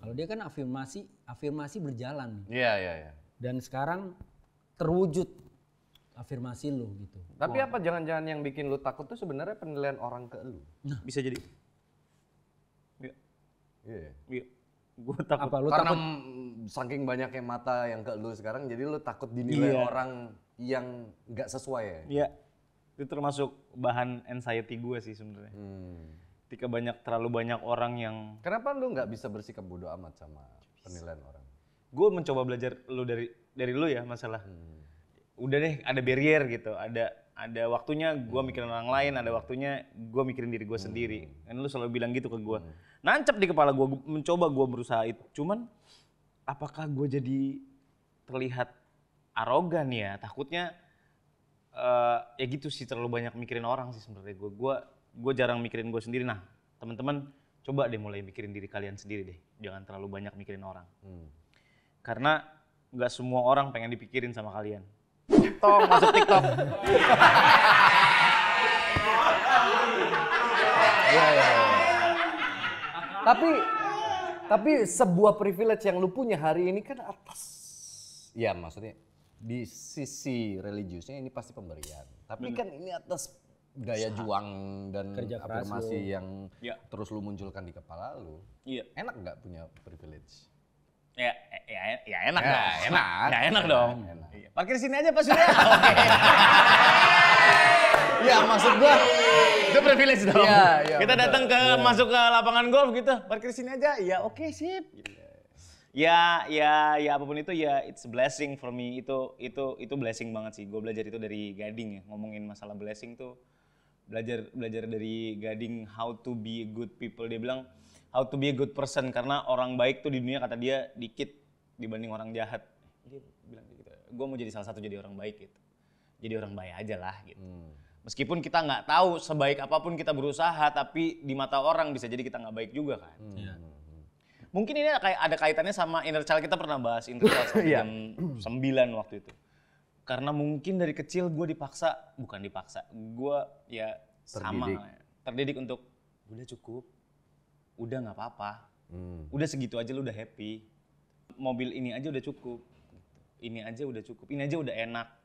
Kalau dia kan afirmasi berjalan nih. Iya. Dan sekarang terwujud afirmasi lu gitu. Tapi apa jangan-jangan yang bikin lu takut tuh sebenarnya penilaian orang ke lu? Bisa jadi. Iya. Gue takut. Apa lu Karena takut? saking banyaknya mata yang ke lu sekarang, jadi lu takut dinilai Iya. orang yang nggak sesuai ya? Iya. Itu termasuk bahan anxiety gue sih sebenarnya. Ketika terlalu banyak orang yang Kenapa lu nggak bisa bersikap bodo amat sama penilaian orang? gue mencoba belajar dari lu ya masalah. Udah deh, ada barrier gitu, ada waktunya gue mikirin orang lain, ada waktunya gue mikirin diri gue sendiri. Kan lu selalu bilang gitu ke gue. Nancep di kepala gue, mencoba gue berusaha itu. Cuman apakah gue jadi terlihat arogan ya? Takutnya ya gitu sih, terlalu banyak mikirin orang sih sebenarnya gue. Gue jarang mikirin gue sendiri. Nah, teman-teman coba deh mulai mikirin diri kalian sendiri deh. Jangan terlalu banyak mikirin orang. Karena nggak semua orang pengen dipikirin sama kalian. Tong masuk TikTok. Tapi sebuah privilege yang lu punya hari ini kan atas, ya maksudnya di sisi religiusnya ini pasti pemberian. Tapi kan ini atas daya juang dan Kerja keras afirmasi lu. yang Ya. terus lu munculkan di kepala lu. Iya. Enak nggak punya privilege? Ya enak Ya, dong. enak. Ya enak dong. Enak. Iya. Parkir sini aja Pak Surya. Oke. Ya maksud gua, Itu privilege dong. Iya, iya, Kita betul. datang ke masuk ke lapangan golf gitu. Parkir sini aja. Ya oke sip. Ya apapun itu ya it's a blessing for me. Itu blessing banget sih. Gue belajar itu dari Gading ya. Ngomongin masalah blessing tuh belajar dari Gading how to be a good people. Dia bilang how to be a good person karena orang baik tuh di dunia kata dia dikit dibanding orang jahat. Dia bilang gitu. Gue mau jadi salah satu jadi orang baik gitu. Jadi orang baik aja lah gitu. Meskipun kita nggak tahu sebaik apapun kita berusaha, tapi di mata orang bisa jadi kita nggak baik juga kan. Mungkin ini ada kaitannya sama inner child, kita pernah bahas inner child sampai jam 9 waktu itu. Karena mungkin dari kecil gue bukan dipaksa, gue ya terdidik untuk udah cukup, udah nggak apa-apa, udah segitu aja lu udah happy, mobil ini aja udah cukup, ini aja udah cukup, ini aja udah enak.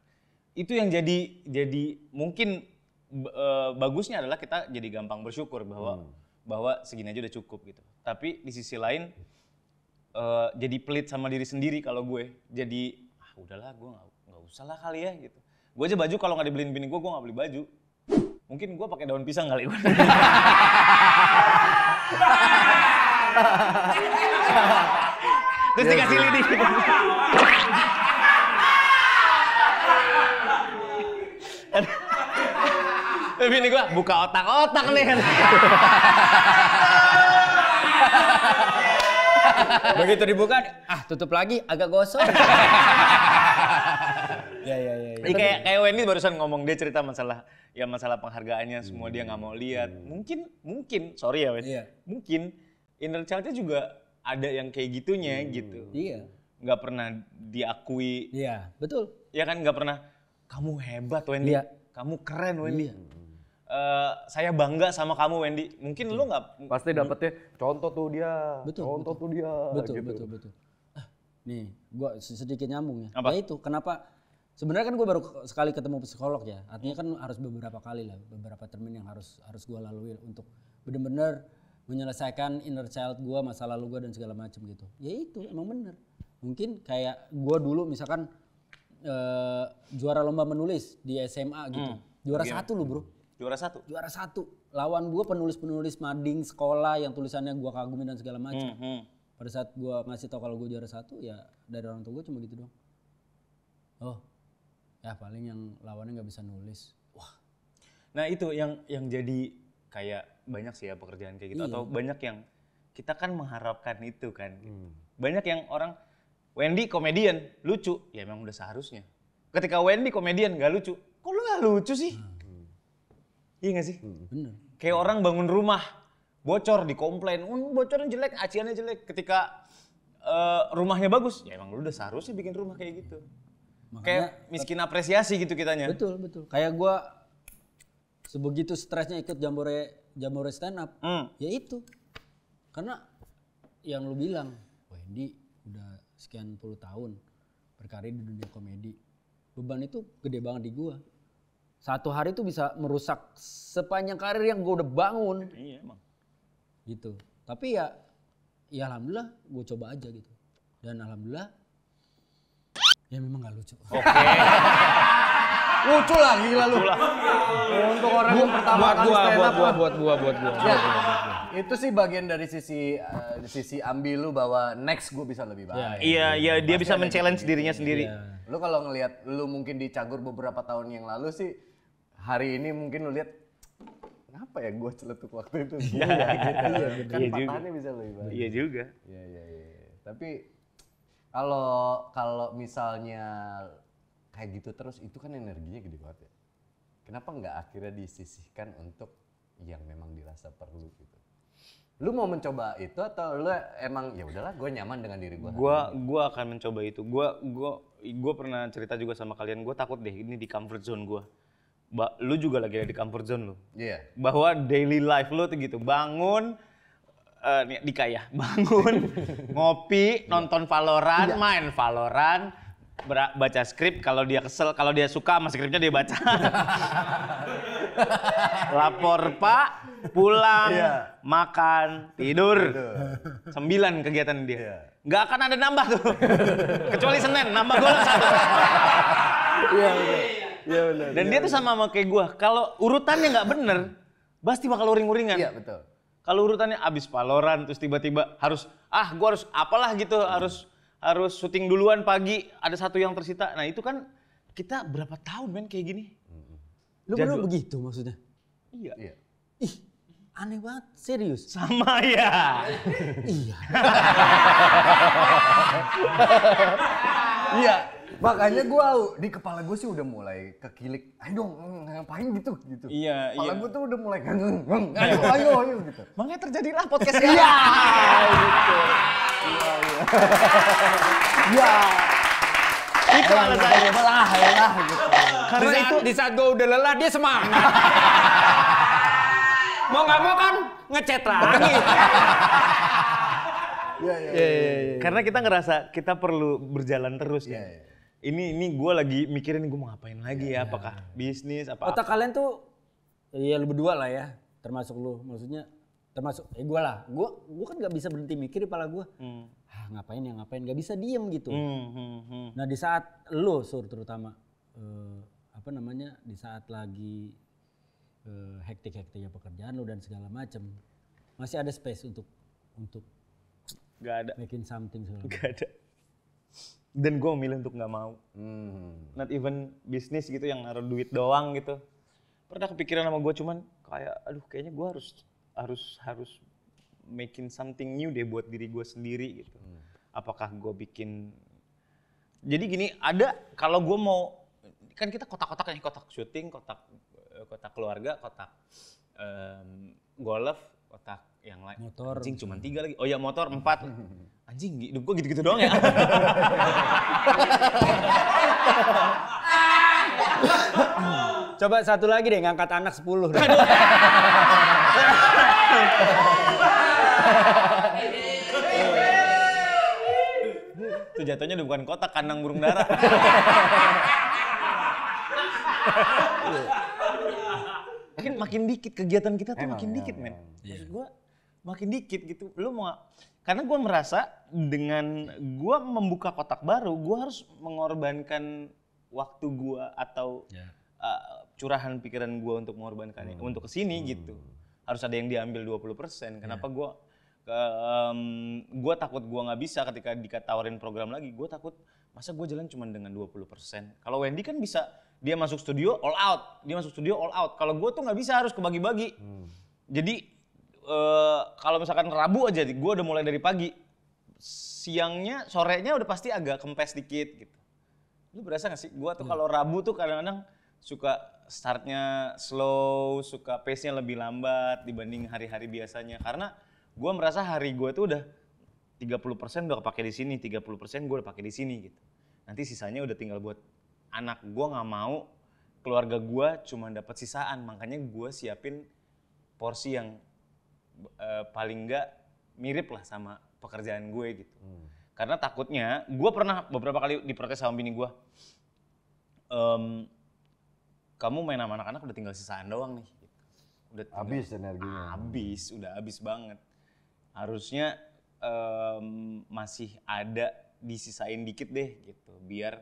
Itu yang jadi mungkin bagusnya adalah kita jadi gampang bersyukur bahwa segini aja udah cukup gitu. Tapi di sisi lain jadi pelit sama diri sendiri kalau gue. Jadi udahlah gue nggak usah lah kali ya gitu. Gue aja baju kalau nggak dibeliin bini gue nggak beli baju. Mungkin gue pakai daun pisang kali. Terus dikasih lidi gitu. Bini gue buka otak-otak nih kan. Begitu dibuka, tutup lagi agak gosong. Ya. Ini kayak Wendy barusan ngomong, dia cerita masalah penghargaannya semua dia nggak mau lihat. Mungkin sorry ya Wendy. Iya. Mungkin inner child-nya juga ada yang kayak gitunya gitu. Iya. Nggak pernah diakui. Iya, betul. Ya kan nggak pernah. Kamu hebat Wendy. Iya. Kamu keren Wendy. Iya. Saya bangga sama kamu Wendy. Mungkin lu nggak. pasti dapetnya contoh tuh dia, Betul. gitu. Betul. Nih, gua sedikit nyambung ya. Apa? Ya itu, kenapa sebenarnya kan gue baru sekali ketemu psikolog ya. Artinya kan harus beberapa kali lah, beberapa termin yang harus gue lalui untuk benar-benar menyelesaikan inner child gue, masa lalu gue dan segala macam gitu. Ya itu emang bener. Mungkin kayak gue dulu misalkan juara lomba menulis di SMA gitu. Juara 1 lu bro. Juara 1? Juara 1. Lawan gue penulis-penulis mading sekolah yang tulisannya gue kagumin dan segala macam. Pada saat gue ngasih tau kalau gue juara 1 ya dari orang tua gue cuma gitu doang. Oh ya paling yang lawannya nggak bisa nulis. Wah. Nah itu yang jadi kayak banyak sih ya pekerjaan kayak gitu. Atau banyak yang kita kan mengharapkan itu kan. Banyak yang orang Wendy komedian lucu, ya emang udah seharusnya. Ketika Wendy komedian gak lucu, kok lu gak lucu sih? Iya gak sih? Bener. Kayak orang bangun rumah, bocor, dikomplain, bocornya jelek, aciannya jelek. Ketika rumahnya bagus, ya emang lu udah seharusnya bikin rumah kayak gitu. Makanya, kayak miskin apresiasi gitu kitanya. Betul. Kayak gue sebegitu stresnya ikut jambore stand up, ya itu. Karena yang lu bilang, Wendy udah sekian puluh tahun berkarir di dunia komedi. Beban itu gede banget di gua. Satu hari itu bisa merusak sepanjang karir yang gua udah bangun. Iya emang. Gitu. Tapi ya alhamdulillah gua coba aja gitu. Dan alhamdulillah ya memang gak lucu. Oke. Lucu lah gila lu. Untuk orang yang pertama kali stand up buat gua. Ya, itu sih bagian dari sisi ambil lu bahwa next gue bisa lebih baik. Iya, dia bisa men-challenge dirinya sendiri. Lu kalau ngelihat lu mungkin di Cagur beberapa tahun yang lalu sih, hari ini mungkin lu lihat kenapa ya gue celetuk waktu itu. Iya gitu. Kan patahannya bisa lebih baik. Iya juga. Iya. Tapi kalau misalnya kayak gitu terus itu kan energinya gede banget ya. Kenapa nggak akhirnya disisihkan untuk yang memang dirasa perlu gitu? Lu mau mencoba itu atau lu emang ya udahlah gue nyaman dengan diri gue? Gua akan mencoba itu. Gua pernah cerita juga sama kalian, gue takut deh ini di comfort zone gua. Lu juga lagi ada di comfort zone lu. Iya. Bahwa daily life lu tuh gitu, bangun Dika ya, bangun ngopi, nonton Valorant, main Valorant, baca skrip, kalau dia kesel, kalau dia suka sama skripnya dia baca. Lapor Pak, pulang, makan, tidur. 9 kegiatan dia. Nggak akan ada nambah tuh. Kecuali Senin, nambah golok 1. Iya benar. Dan dia tuh sama kayak gua, kalau urutannya nggak bener, pasti bakal uring-uringan. Iya betul. Kalau urutannya abis Valorant, terus tiba-tiba gua harus apalah gitu, harus syuting duluan pagi, ada satu yang tersita. Nah itu kan kita berapa tahun men kayak gini. Lu bener begitu maksudnya? Iya. Ih, aneh banget, serius. Sama ya. Iya. Iya, makanya gue di kepala gue sih udah mulai kekilik. Ayo dong, ngapain gitu. Iya. Kepala gue tuh udah mulai ayo gitu. Makanya terjadilah podcast ini. Iya, gitu. Iya. Itu alasannya. Lah gitu. Karena itu di saat gue udah lelah dia semangat. Mau nggak mau kan ngechat lagi. Iya. Karena kita ngerasa kita perlu berjalan terus kan. Iya. Ini gue lagi mikirin gue mau ngapain lagi ya, apakah bisnis apa. Otak kalian tuh ya lu berdua lah ya, termasuk lu. Maksudnya termasuk gue lah. Gue kan nggak bisa berhenti mikir di kepala gue. Ngapain nggak bisa diem gitu. Nah di saat lu terutama di saat lagi hektik-hektiknya pekerjaan lu dan segala macam, masih ada space untuk Gak ada. making something segala macam. Gak ada. Dan gue memilih untuk nggak mau. Not even bisnis gitu yang naruh duit doang gitu. Pernah kepikiran sama gue cuman kayak kayaknya gue harus making something new deh buat diri gue sendiri gitu. Apakah gue bikin, jadi gini, ada kalau gue mau, kan kita kotak-kotak nih, kotak syuting, kotak keluarga, kotak golf, kotak yang lain. Motor. Anjing cuma 3 lagi. Oh ya motor 4. Anjing hidup gue gitu-gitu doang ya. Coba satu lagi deh, ngangkat anak 10 deh. Itu jatuhnya udah bukan kotak, kandang burung dara. Makin dikit kegiatan kita tuh makin dikit men. Maksud gue makin dikit gitu. Lu mau karena gue merasa dengan gue membuka kotak baru, gue harus mengorbankan waktu gue atau curahan pikiran gue untuk mengorbankan untuk kesini gitu. Harus ada yang diambil 20%. Kenapa gue takut gue nggak bisa ketika ditawarin program lagi. Gue takut masa gue jalan cuma dengan 20%. Kalau Wendy kan bisa dia masuk studio all out, Kalau gue tuh nggak bisa, harus kebagi-bagi. Jadi kalau misalkan Rabu aja, gue udah mulai dari pagi. Siangnya, sorenya udah pasti agak kempes dikit gitu. Lu berasa gak sih? Gue tuh kalau Rabu tuh kadang-kadang suka startnya slow, suka pace-nya lebih lambat dibanding hari-hari biasanya. Karena gue merasa hari gue tuh udah 30% udah kepake di sini, 30% gue udah pakai di sini gitu. Nanti sisanya udah tinggal buat anak. Gue nggak mau keluarga gue cuma dapat sisaan, makanya gue siapin porsi yang paling nggak mirip lah sama pekerjaan gue gitu. Karena takutnya, gue pernah beberapa kali diprotes sama bini gue, kamu main sama anak-anak udah tinggal sisaan doang nih. Gitu. Udah habis energinya. Udah habis banget. Harusnya masih ada, disisain dikit deh gitu, biar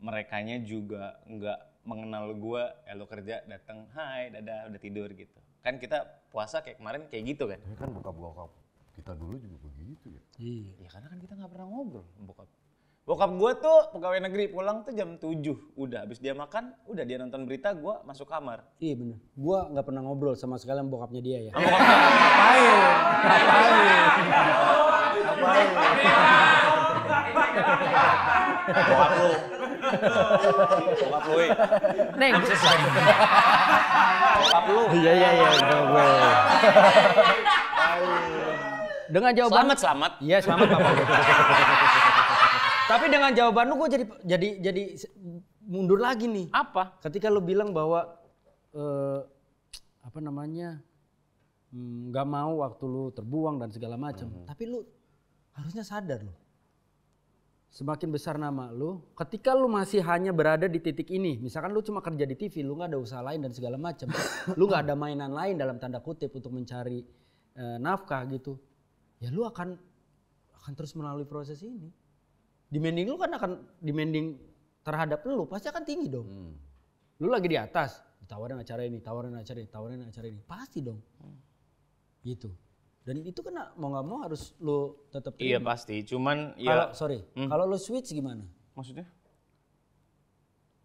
merekanya juga nggak mengenal gue, lo kerja datang, hai, dadah, udah tidur gitu. Kan kita puasa kayak kemarin kayak gitu kan. Ini kan bokap kita dulu juga begitu ya. Iya. Ya karena kan kita nggak pernah ngobrol bokap. Bokap gue tuh pegawai negeri, pulang tuh jam 7. Udah habis dia makan, udah dia nonton berita, gue masuk kamar. Iya bener. Gua nggak pernah ngobrol sama sekali sama bokapnya dia ya. Bokap lu. Neng. Bokap lu. Iya, gue. Dengan jawaban Selamat. Iya, selamat Bapak. Tapi dengan jawaban lu gue jadi mundur lagi nih. Apa? Ketika lu bilang bahwa nggak mau waktu lu terbuang dan segala macam. Tapi lu harusnya sadar lu. Semakin besar nama lu, ketika lu masih hanya berada di titik ini, misalkan lu cuma kerja di TV, lu nggak ada usaha lain dan segala macam, lu nggak ada mainan lain dalam tanda kutip untuk mencari nafkah gitu, ya lu akan terus melalui proses ini. Demanding lu kan akan demanding terhadap lu pasti akan tinggi dong. Lu lagi di atas, tawarin acara ini, pasti dong. Gitu. Dan itu kan mau nggak mau harus lu tetap terima. Iya pasti, cuman ya. Kalau lu switch gimana? Maksudnya?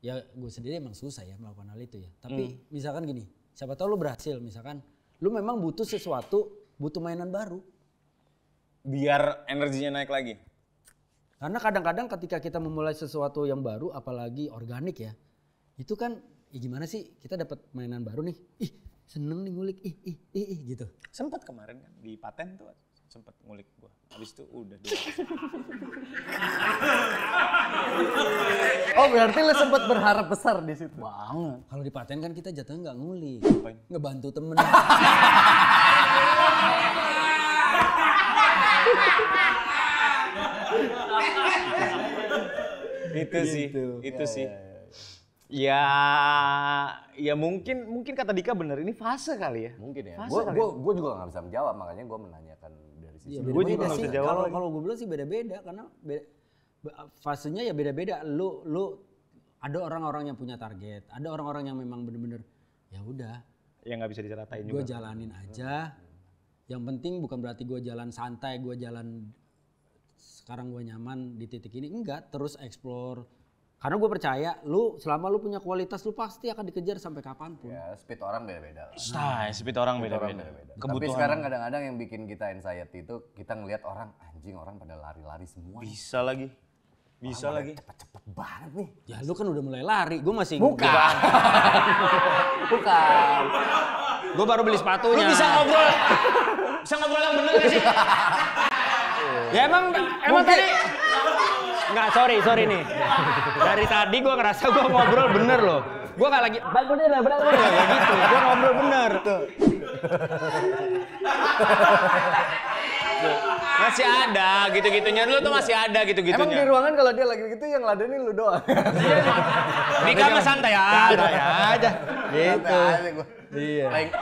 Ya gue sendiri emang susah ya melakukan hal itu ya. Tapi misalkan gini, siapa tahu lu berhasil, misalkan lu memang butuh sesuatu, butuh mainan baru. Biar energinya naik lagi. Karena kadang-kadang ketika kita memulai sesuatu yang baru, apalagi organik ya, itu kan gimana sih kita dapat mainan baru nih, seneng nih ngulik, gitu. Sempet kemarin kan di paten tuh sempet ngulik gua. Habis itu udah. Oh berarti lu sempet berharap besar di situ. Banget. Kalau di paten kan kita jatuhnya nggak ngulik, Ngapain? ngebantu temen. Itu sih. Ya mungkin kata Dika bener, ini fase kali ya. Mungkin ya. Fase kali Gue juga nggak bisa menjawab, makanya gue menanyakan dari sisi. Iya, Gue juga nggak sih. bisa jawab lagi. Kalau gue bilang sih beda-beda karena fasenya ya beda-beda. Lu ada orang-orang yang punya target, ada orang-orang yang memang bener-bener ya udah. Ya nggak bisa diceritain juga. Gue jalanin aja. Yang penting bukan berarti gue jalan santai, gue jalan sekarang gue nyaman di titik ini, enggak, terus explore. Karena gue percaya selama lu punya kualitas lu pasti akan dikejar sampai kapanpun. Ya speed orang beda-beda. Speed orang beda-beda. Tapi sekarang kadang-kadang yang bikin kita anxiety itu kita ngelihat orang pada lari-lari semua. Bisa lagi. Cepet-cepet banget nih. Ya lu kan udah mulai lari, gue masih Bukan. Gue baru beli sepatunya. Lu bisa ngobrol yang bener gak sih? Ya emang tadi nggak sorry nih. Dari tadi gue ngerasa gue ngobrol bener loh. Gue nggak lagi bener kayak gitu. Gue ngobrol bener. Masih ada gitu-gitunya. Lu tuh masih ada gitu-gitunya. Emang di ruangan kalau dia lagi gitu yang ladenin lu doang. Dika mah santai aja. Gitu. Iya.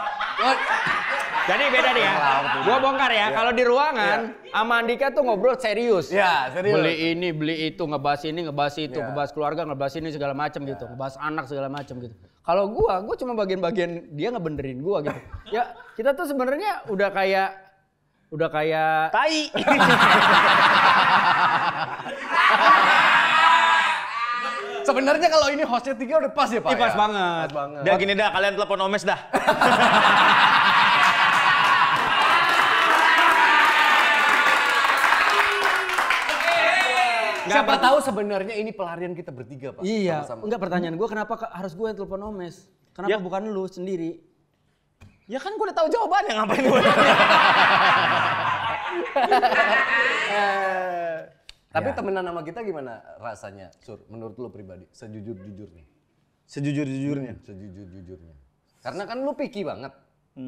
Jadi beda nih ya. Gua bongkar ya. Kalau di ruangan sama Andika tuh ngobrol serius. Ya, serius. Beli ini, beli itu, ngebahas ini, ngebahas itu, ngebahas keluarga, ngebahas ini segala macam gitu. Ngebahas anak segala macam gitu. Kalau gua cuma bagian-bagian dia ngebenerin gua gitu. Ya, kita tuh sebenarnya udah kayak Tai. Sebenarnya kalau ini hostnya 3 udah pas ya Pak? pas ya? banget. Pas banget. Dah gini dah, kalian telepon Omes dah. Siapa tahu sebenarnya ini pelarian kita bertiga Pak. Iya, Sama-sama. enggak pertanyaan gua kenapa harus gua yang telepon Omes? Kenapa bukan lu sendiri? Ya kan gue udah tahu jawabannya, ngapain gue nanya? Tapi temenan sama kita gimana rasanya, Sur? Menurut lu pribadi, sejujur-jujurnya? Sejujur-jujurnya. Sejujur-jujurnya. Karena kan lu picky banget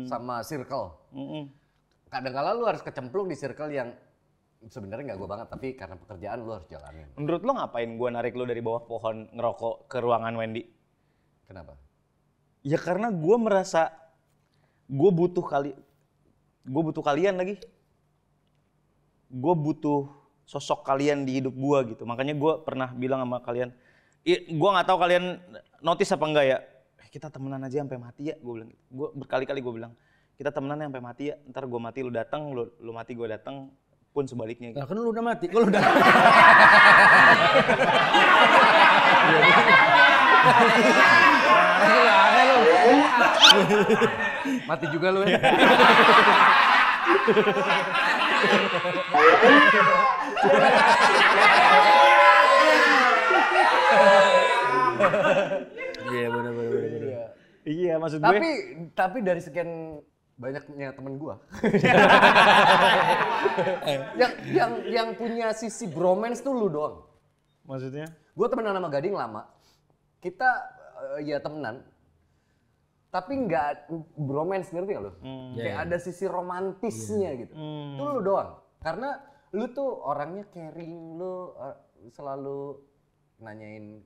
sama circle. Kadang-kala lu harus kecemplung di circle yang sebenarnya nggak gue banget, tapi karena pekerjaan lu harus jalanin. Menurut lo ngapain gue narik lo dari bawah pohon ngerokok ke ruangan Wendy? Kenapa? Ya karena gue merasa gue butuh kalian lagi. Gue butuh sosok kalian di hidup gue gitu. Makanya gue pernah bilang sama kalian, gue nggak tahu kalian notice apa enggak ya. Kita temenan aja sampai mati ya, gue bilang. Gue berkali-kali gue bilang, kita temenan sampai mati ya. Ntar gue mati lu datang, lu mati gue datang, pun sebaliknya. Gitu. Lah kan lu udah mati, lu udah. Mati juga lu ya? Iya benar. Iya maksud gue. Tapi dari sekian banyaknya temen gua yang punya sisi bromance tuh lu doang. Maksudnya? Gua temenan sama Gading lama. Kita ya temenan. Tapi nggak bromance, ngerti nggak lu? Kayak ada sisi romantisnya gitu. Itu lu doang. Karena lu tuh orangnya caring, lu selalu nanyain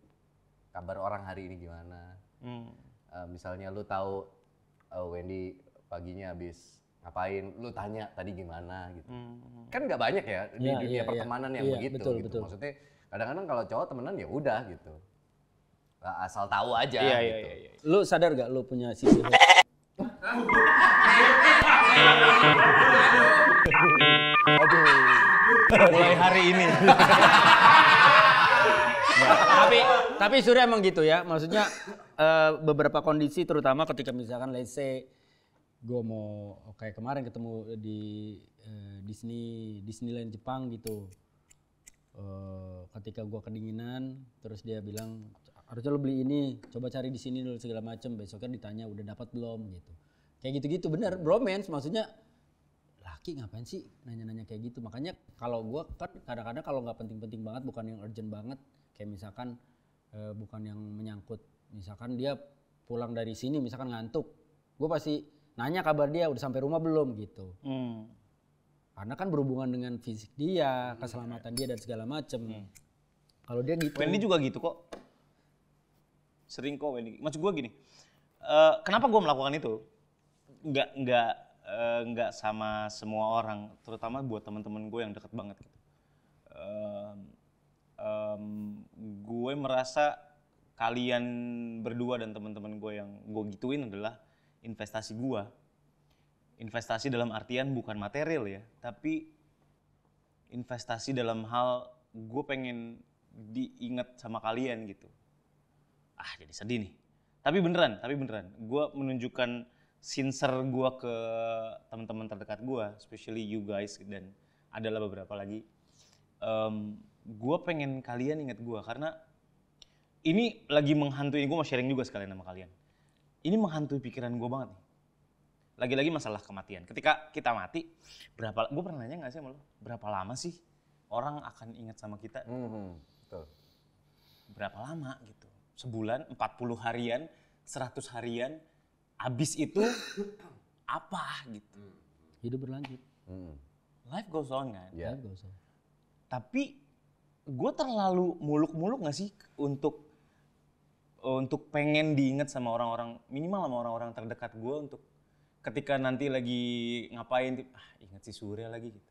kabar orang hari ini gimana. Misalnya lu tahu Wendy paginya habis ngapain, lu tanya tadi gimana gitu. Kan nggak banyak ya di dunia pertemanan yang begitu gitu. Betul. Maksudnya kadang-kadang kalau cowok temenan ya udah gitu. Asal tahu aja Iya. gitu. Lu sadar gak lu punya sisi Mulai hari ini. tapi Surya emang gitu ya. Maksudnya beberapa kondisi terutama ketika misalkan let's say gue mau kayak kemarin ketemu di Disneyland Jepang gitu. Ketika gue kedinginan terus dia bilang harusnya lo beli ini, coba cari di sini dulu segala macem, besoknya ditanya udah dapat belum gitu. Kayak gitu-gitu bener, bromance maksudnya laki ngapain sih nanya-nanya kayak gitu. Makanya kalau gue kan kadang-kadang kalau nggak penting-penting banget, bukan yang urgent banget, kayak misalkan bukan yang menyangkut, misalkan dia pulang dari sini misalkan ngantuk, gue pasti nanya kabar dia udah sampai rumah belum gitu. Karena kan berhubungan dengan fisik dia, keselamatan dia dan segala macem. Kalau dia gitu. Wendy juga gitu kok. Sering kok Wendy. Maksud gue gini, kenapa gue melakukan itu? Nggak sama semua orang, terutama buat teman-teman gue yang deket banget. Gitu. Gue merasa kalian berdua dan teman-teman gue yang gue gituin adalah investasi gue. Investasi dalam artian bukan material ya, tapi investasi dalam hal gue pengen diingat sama kalian gitu. Jadi sedih nih. Tapi beneran, gue menunjukkan sincere gue ke teman-teman terdekat gue, especially you guys dan adalah beberapa lagi. Gue pengen kalian ingat gue karena ini lagi menghantui, gue mau sharing juga sekalian sama kalian. Ini menghantui pikiran gue banget nih. Lagi-lagi masalah kematian. Ketika kita mati, gue pernah nanya nggak sih sama lo, berapa lama sih orang akan ingat sama kita? Betul. Berapa lama gitu? Sebulan, 40 harian, 100 harian, abis itu apa gitu? Hidup berlanjut. Life goes on kan? Yeah. Life goes on. Tapi gue terlalu muluk-muluk nggak sih untuk pengen diingat sama orang-orang, minimal sama orang-orang terdekat gue untuk ketika nanti lagi ngapain, ingat si Surya lagi gitu.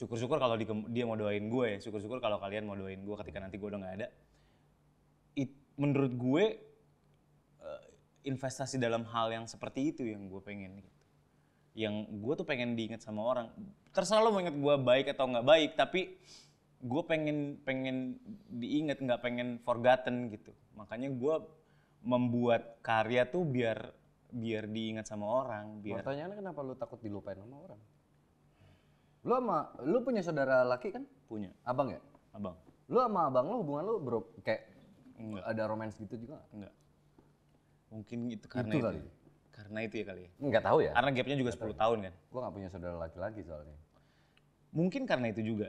Syukur-syukur kalau dia mau doain gue ya, syukur-syukur kalau kalian mau doain gue ketika nanti gue udah nggak ada. Menurut gue investasi dalam hal yang seperti itu yang gue pengen gitu. Yang gue tuh pengen diingat sama orang. Terserah lo mau ingat gue baik atau nggak baik, tapi gue pengen diingat, nggak pengen forgotten gitu. Makanya gue membuat karya tuh biar diingat sama orang. Pertanyaannya kenapa lu takut dilupain sama orang? Lu punya saudara laki kan? Punya. Abang ya? Abang. Lu sama abang lu hubungan lu bro kayak Enggak. ada romance gitu juga? Enggak. Mungkin itu karena Itu itu. kali. Karena itu ya kali ya. Enggak tahu ya. Karena gapnya juga 10 tahun kan. Gua nggak punya saudara laki-laki soalnya. Mungkin karena itu juga.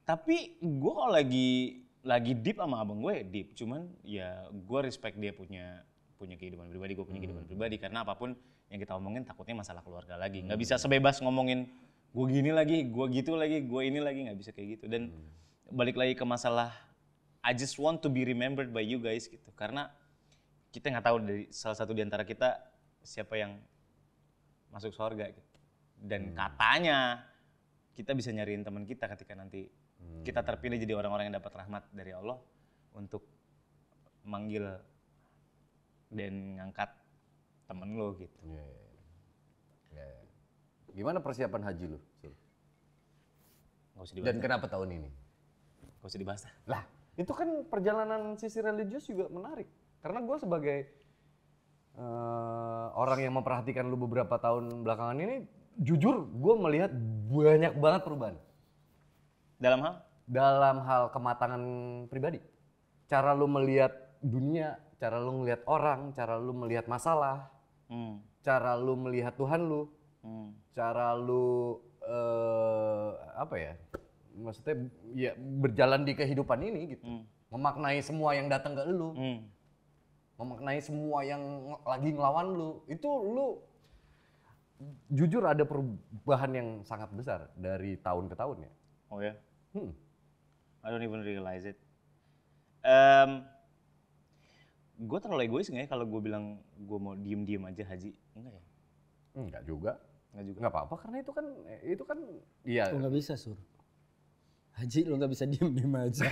Tapi gue kalau lagi deep sama abang gue deep. Cuman ya gue respect dia punya kehidupan pribadi, gue punya kehidupan pribadi. Karena apapun yang kita omongin takutnya masalah keluarga lagi. Nggak bisa sebebas ngomongin gue gini lagi, gue gitu lagi, gue ini lagi, nggak bisa kayak gitu. Dan balik lagi ke masalah I just want to be remembered by you guys gitu. Karena kita nggak tahu dari salah satu di antara kita siapa yang masuk surga gitu. Dan katanya kita bisa nyariin teman kita ketika nanti kita terpilih jadi orang-orang yang dapat rahmat dari Allah untuk manggil dan ngangkat temen lo gitu. Yeah. Gimana persiapan haji lu? Nggak usah dibahas. Dan kenapa tahun ini? Nggak usah dibahas. Lah, itu kan perjalanan sisi religius juga menarik. Karena gue sebagai orang yang memperhatikan lu beberapa tahun belakangan ini, jujur gue melihat banyak banget perubahan. Dalam hal? Dalam hal kematangan pribadi. Cara lu melihat dunia, cara lu melihat orang, cara lu melihat masalah, cara lu melihat Tuhan lu, cara lu maksudnya ya berjalan di kehidupan ini gitu. Memaknai semua yang datang ke lu. Memaknai semua yang lagi ngelawan lu. Itu lu jujur ada perubahan yang sangat besar dari tahun ke tahun ya. Oh ya? I don't even realize it. Gue terlalu egois nggak ya kalau gue bilang gue mau diem-diem aja haji? Enggak ya? Enggak juga. Enggak juga. Enggak apa-apa karena itu kan iya. Lu nggak bisa Sur. Haji lu nggak bisa diem aja.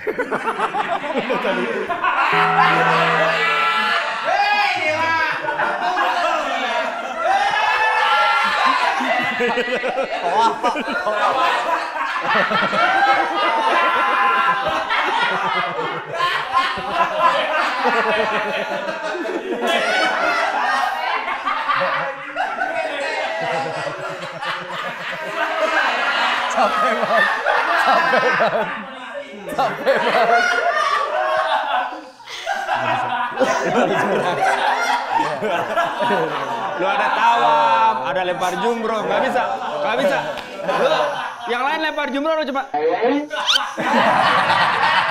Lu ada tawaf, ada lempar jumroh, nggak bisa. Lu yang lain lempar jumroh lu cuma.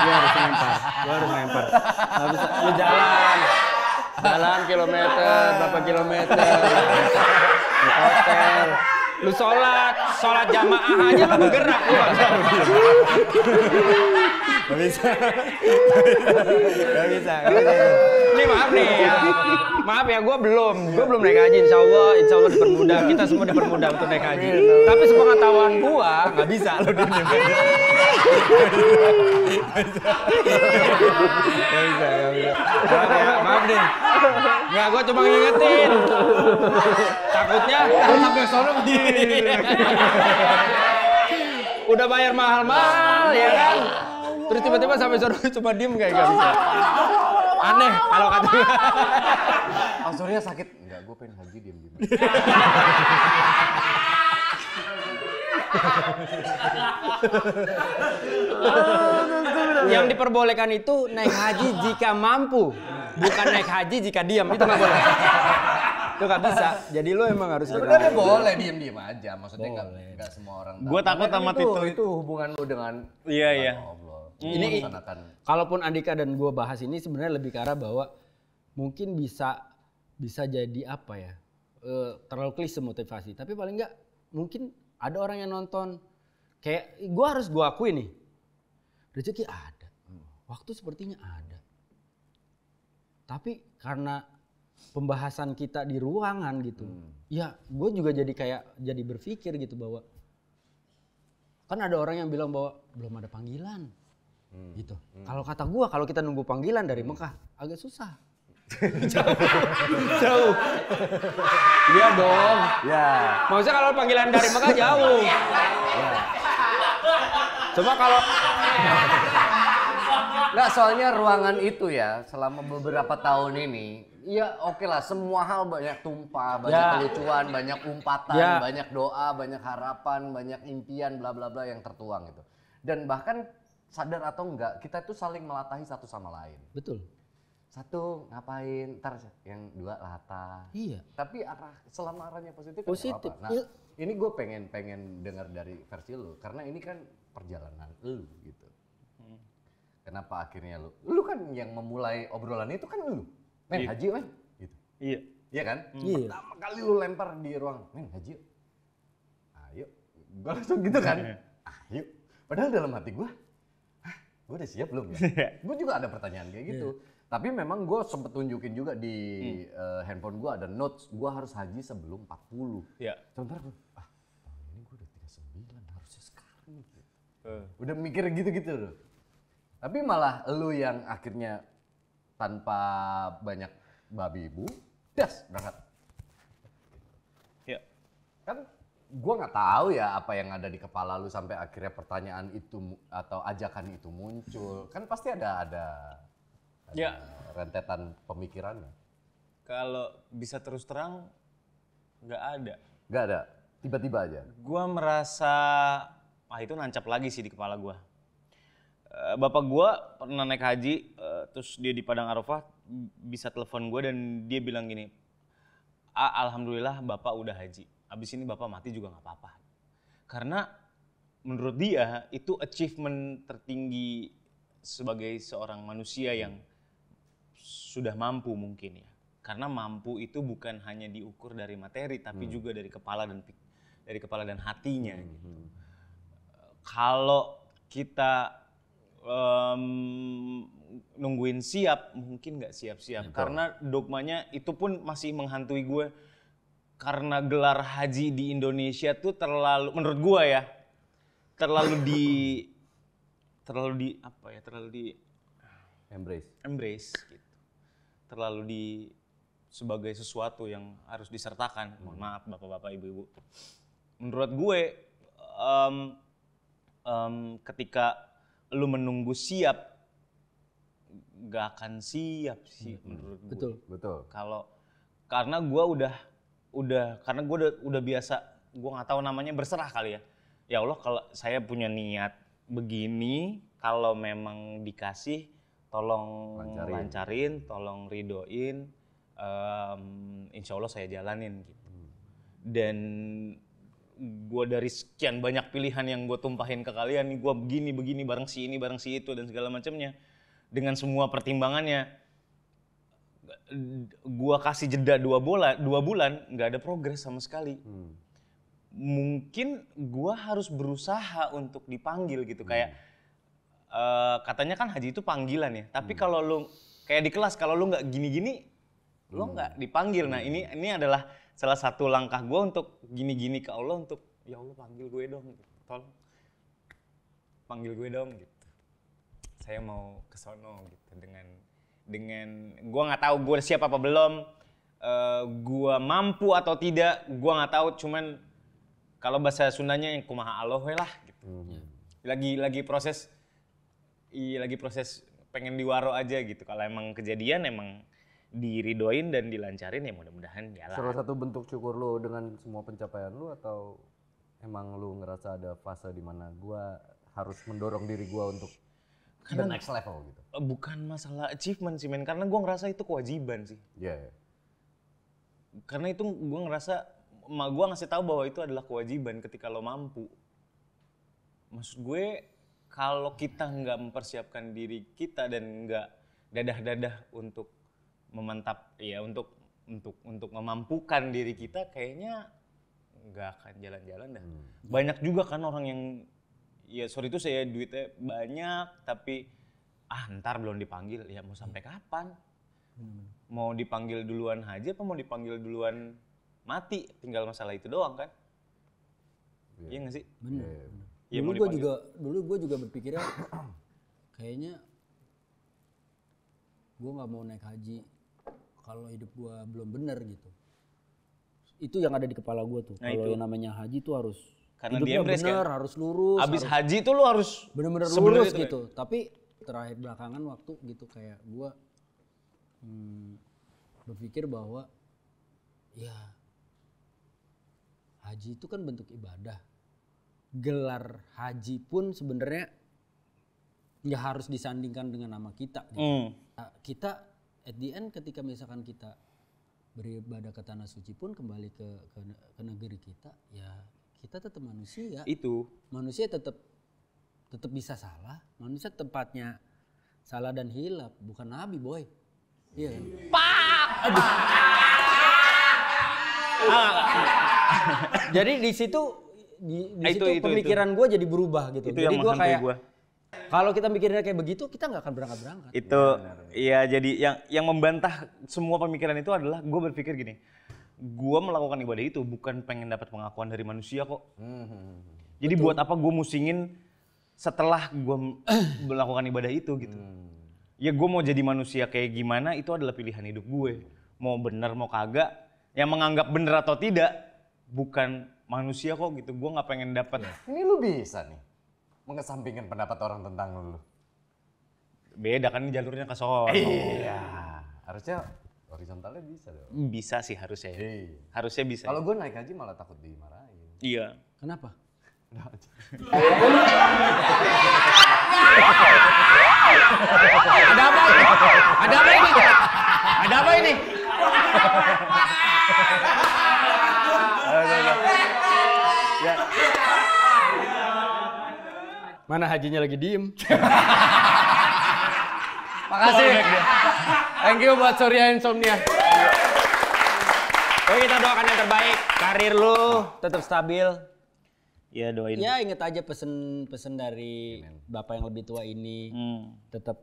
Lu harus lempar. Nggak bisa. Lu jalan kilometer, berapa kilometer, di hotel. Lu sholat jamaah aja lu bergerak lu nggak bisa. Ini maaf ya, gue belum naik haji. Insya Allah dipermudah, kita semua dipermudah untuk naik haji. Tapi sepengetahuan gue nggak bisa lu diem aja. Nggak bisa. Maaf nih. Nggak, gue cuma ngingetin. Takutnya sampai sono udah bayar mahal-mahal ya kan. Terus tiba-tiba sampai sono cuma diem kayak gak bisa. Aneh kalau kata gue. Oh, Surya sakit. Enggak, gue pengen haji diem-diem. Yang diperbolehkan itu naik haji jika mampu, bukan naik haji jika diam. Itu nggak boleh. Itu nggak bisa. Jadi lo emang harus. Sebenarnya boleh diem-diem aja. Maksudnya nggak semua orang. Gue takut sama itu hubungan lu dengan Iya. Allah. Ini kalaupun Andika dan gue bahas ini sebenarnya lebih ke arah bahwa mungkin bisa jadi apa ya, terlalu klise motivasi. Tapi paling nggak mungkin ada orang yang nonton kayak gue harus gue akui nih, rezeki ada, waktu sepertinya ada. Tapi karena pembahasan kita di ruangan gitu. Ya gue juga jadi berpikir gitu bahwa kan ada orang yang bilang bahwa belum ada panggilan gitu. Kalau kata gue, kalau kita nunggu panggilan dari Mekah agak susah. Jauh. Iya dong. Ya. Maksudnya kalau panggilan dari Mekah jauh. Coba kalau Nggak, soalnya ruangan itu ya selama beberapa tahun ini, ya oke lah, semua hal banyak tumpah, banyak kelucuan, banyak umpatan, banyak doa, banyak harapan, banyak impian, bla bla bla yang tertuang itu. Dan bahkan sadar atau enggak, kita tuh saling melatahi satu sama lain. betul. Satu ngapain, ntar yang dua latah. Iya. Tapi selama arahnya positif, Positif. kan nggak apa-apa. Nah, ini gue pengen dengar dari versi lu, karena ini kan perjalanan lu gitu. Kenapa akhirnya lu kan yang memulai obrolan itu kan lu, men haji men, gitu. Iya. Iya kan? Iya. Pertama kali lu lempar di ruang, men haji, ayo, gue langsung gitu kan, ayo. Padahal dalam hati gue udah siap belum ya? Gue juga ada pertanyaan kayak gitu. Tapi memang gue sempet tunjukin juga di handphone gue ada notes, gue harus haji sebelum 40. Iya. Sebentar gue, tahun ini gue udah 39, harusnya sekarang gitu. Udah mikir gitu-gitu loh. Tapi malah lu yang akhirnya tanpa banyak babi ibu, das berangkat. Iya. Kan gua nggak tahu ya apa yang ada di kepala lu sampai akhirnya pertanyaan itu atau ajakan itu muncul. Kan pasti ada Ya. rentetan pemikirannya. Kalau bisa terus terang, nggak ada. Nggak ada, tiba-tiba aja. Gua merasa, itu nancap lagi sih di kepala gua. Bapak gua pernah naik haji, terus dia di Padang Arafah bisa telepon gua dan dia bilang gini, alhamdulillah bapak udah haji, abis ini bapak mati juga nggak apa-apa. Karena menurut dia itu achievement tertinggi sebagai seorang manusia yang sudah mampu mungkin ya. Karena mampu itu bukan hanya diukur dari materi, tapi juga dari kepala dan hatinya. Gitu. Kalau kita nungguin siap, mungkin nggak siap-siap. Karena dogmanya itu pun masih menghantui gue. Karena gelar haji di Indonesia tuh terlalu, menurut gue ya, terlalu di embrace gitu. Terlalu sebagai sesuatu yang harus disertakan. Mohon maaf bapak-bapak, ibu-ibu. Menurut gue, ketika lu menunggu siap, gak akan siap sih menurut gue. Betul. Karena gue udah biasa, gue nggak tahu namanya berserah kali ya. Ya Allah, kalau saya punya niat begini, kalau memang dikasih, tolong lancarin, tolong ridoin, insya Allah saya jalanin gitu. Dan gue dari sekian banyak pilihan yang gue tumpahin ke kalian, gue begini bareng si ini, bareng si itu dan segala macamnya, dengan semua pertimbangannya, gue kasih jeda 2 bulan nggak ada progres sama sekali. Mungkin gue harus berusaha untuk dipanggil gitu. Kayak katanya kan haji itu panggilan ya, tapi kalau lu kayak di kelas, kalau lu nggak gini-gini lo nggak dipanggil. Nah ini adalah salah satu langkah gue untuk gini-gini ke Allah, untuk ya Allah panggil gue dong, gitu. Tolong panggil gue dong gitu. Saya mau ke sono gitu dengan gue nggak tahu gue siap apa belum, gue mampu atau tidak gue nggak tahu, cuman kalau bahasa Sundanya yang kumaha aloh lah gitu. Lagi proses pengen diwaro aja gitu. Kalau emang kejadian emang diridoin dan dilancarin, ya mudah-mudahan jalan. Salah satu bentuk syukur lu dengan semua pencapaian lu, atau emang lu ngerasa ada fase di mana gua harus mendorong diri gua untuk the next level gitu? Bukan masalah achievement sih men, karena gua ngerasa itu kewajiban sih. Iya. Yeah. Karena itu gua ngerasa, gua ngasih tahu bahwa itu adalah kewajiban ketika lo mampu. Maksud gue, kalau kita nggak mempersiapkan diri kita dan nggak dadah-dadah untuk memantap ya, untuk memampukan diri kita, kayaknya nggak akan jalan-jalan dah. Banyak juga kan orang yang ya sorry itu saya duitnya banyak tapi ntar belum dipanggil, ya mau sampai kapan? Mau dipanggil duluan haji apa mau dipanggil duluan mati, tinggal masalah itu doang kan? Iya nggak sih? Bener. Iya, Dulu gue juga berpikirnya kayaknya gue nggak mau naik haji kalau hidup gue belum bener gitu. Itu yang ada di kepala gue tuh. Nah, Kalau itu. yang namanya haji tuh harus Karena hidupnya diembrace, bener, kan? harus lurus. Abis harus haji tuh lu harus bener-bener sebenarnya lurus itu, gitu. Tapi terakhir belakangan waktu gitu kayak gue berpikir bahwa ya haji itu kan bentuk ibadah. Gelar haji pun sebenarnya nggak harus disandingkan dengan nama kita. Gitu. Kita at the end ketika misalkan kita beribadah ke tanah suci pun kembali ke negeri kita, ya kita tetap manusia. Itu. Manusia tetap bisa salah. Manusia tempatnya salah dan hilaf, bukan nabi boy. Iya kan? Jadi di situ pemikiran gue jadi berubah gitu. Itu Jadi yang gue menghantui kayak gua. kalau kita mikirnya kayak begitu, kita nggak akan berangkat. Itu iya, jadi yang membantah semua pemikiran itu adalah gue berpikir gini, gue melakukan ibadah itu bukan pengen dapat pengakuan dari manusia kok. Jadi buat apa gue musingin setelah gue melakukan ibadah itu gitu. Ya gue mau jadi manusia kayak gimana itu adalah pilihan hidup gue. Mau bener mau kagak, yang menganggap bener atau tidak bukan manusia kok gitu. Gue nggak pengen dapat. Ini lu bisa nih mengesampingkan pendapat orang tentang lu. Beda kan jalurnya ke sono. Iya. Harusnya horizontalnya bisa dong. Bisa sih harusnya ya. Iya. Harusnya bisa. Kalau gue naik haji malah takut dimarahin. Iya. Kenapa? Ada apa ini? Ada apa ini? Ada apa ini? Mana hajinya lagi diem? Makasih. Thank you buat Surya Insomnia. Oke, kita doakan yang terbaik. Karir lu tetap stabil. Ya doain. Ya inget aja pesen dari bapak yang lebih tua ini. Tetap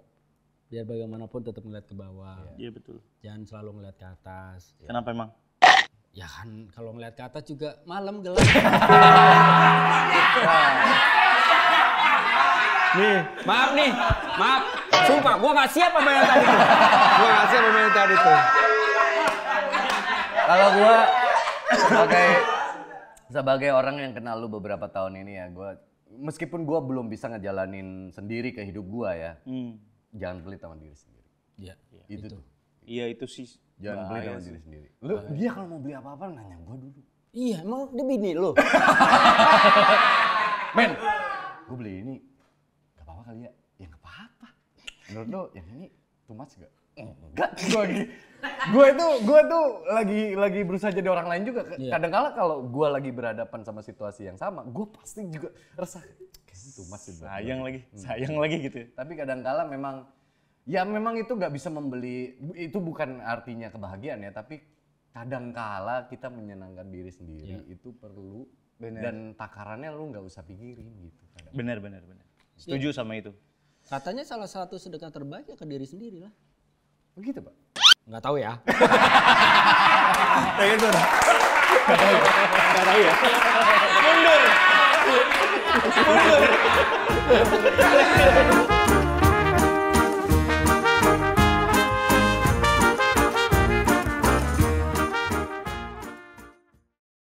biar bagaimanapun tetap ngeliat ke bawah. Iya betul. Jangan selalu ngeliat ke atas. Kenapa emang? Ya kan kalau ngeliat ke atas juga malam gelap. Nih, maaf. Sumpah, gua nggak siap sama yang tadi tuh. Kalau gue sebagai orang yang kenal lu beberapa tahun ini ya, meskipun gue belum bisa ngejalanin sendiri ke hidup gue ya, jangan pelit sama diri sendiri. Iya, Itu tuh. Iya itu sih. Jangan pelit sama diri sendiri. Lu dia kalau mau beli apa-apa nanya gue dulu. Iya, emang dia bini lu. Men, gue beli ini gak apa-apa kali ya? Ya gak apa-apa. Menurut lo yang ini too much gak? Enggak. Gue tuh lagi berusaha jadi orang lain juga. Kadang-kala kalau gue lagi berhadapan sama situasi yang sama, gue pasti juga resah. Kayaknya too much sih. Sayang lagi gitu. Tapi kadang-kala memang itu nggak bisa membeli, itu bukan artinya kebahagiaan ya, tapi kadang-kala kita menyenangkan diri sendiri itu perlu. Dan takarannya lu nggak usah pikirin gitu. Benar. Setuju sama itu. Katanya salah satu sedekah terbaik ya ke diri sendiri lah. Begitu Pak? Nggak tahu ya. Nggak tahu ya. Mundur.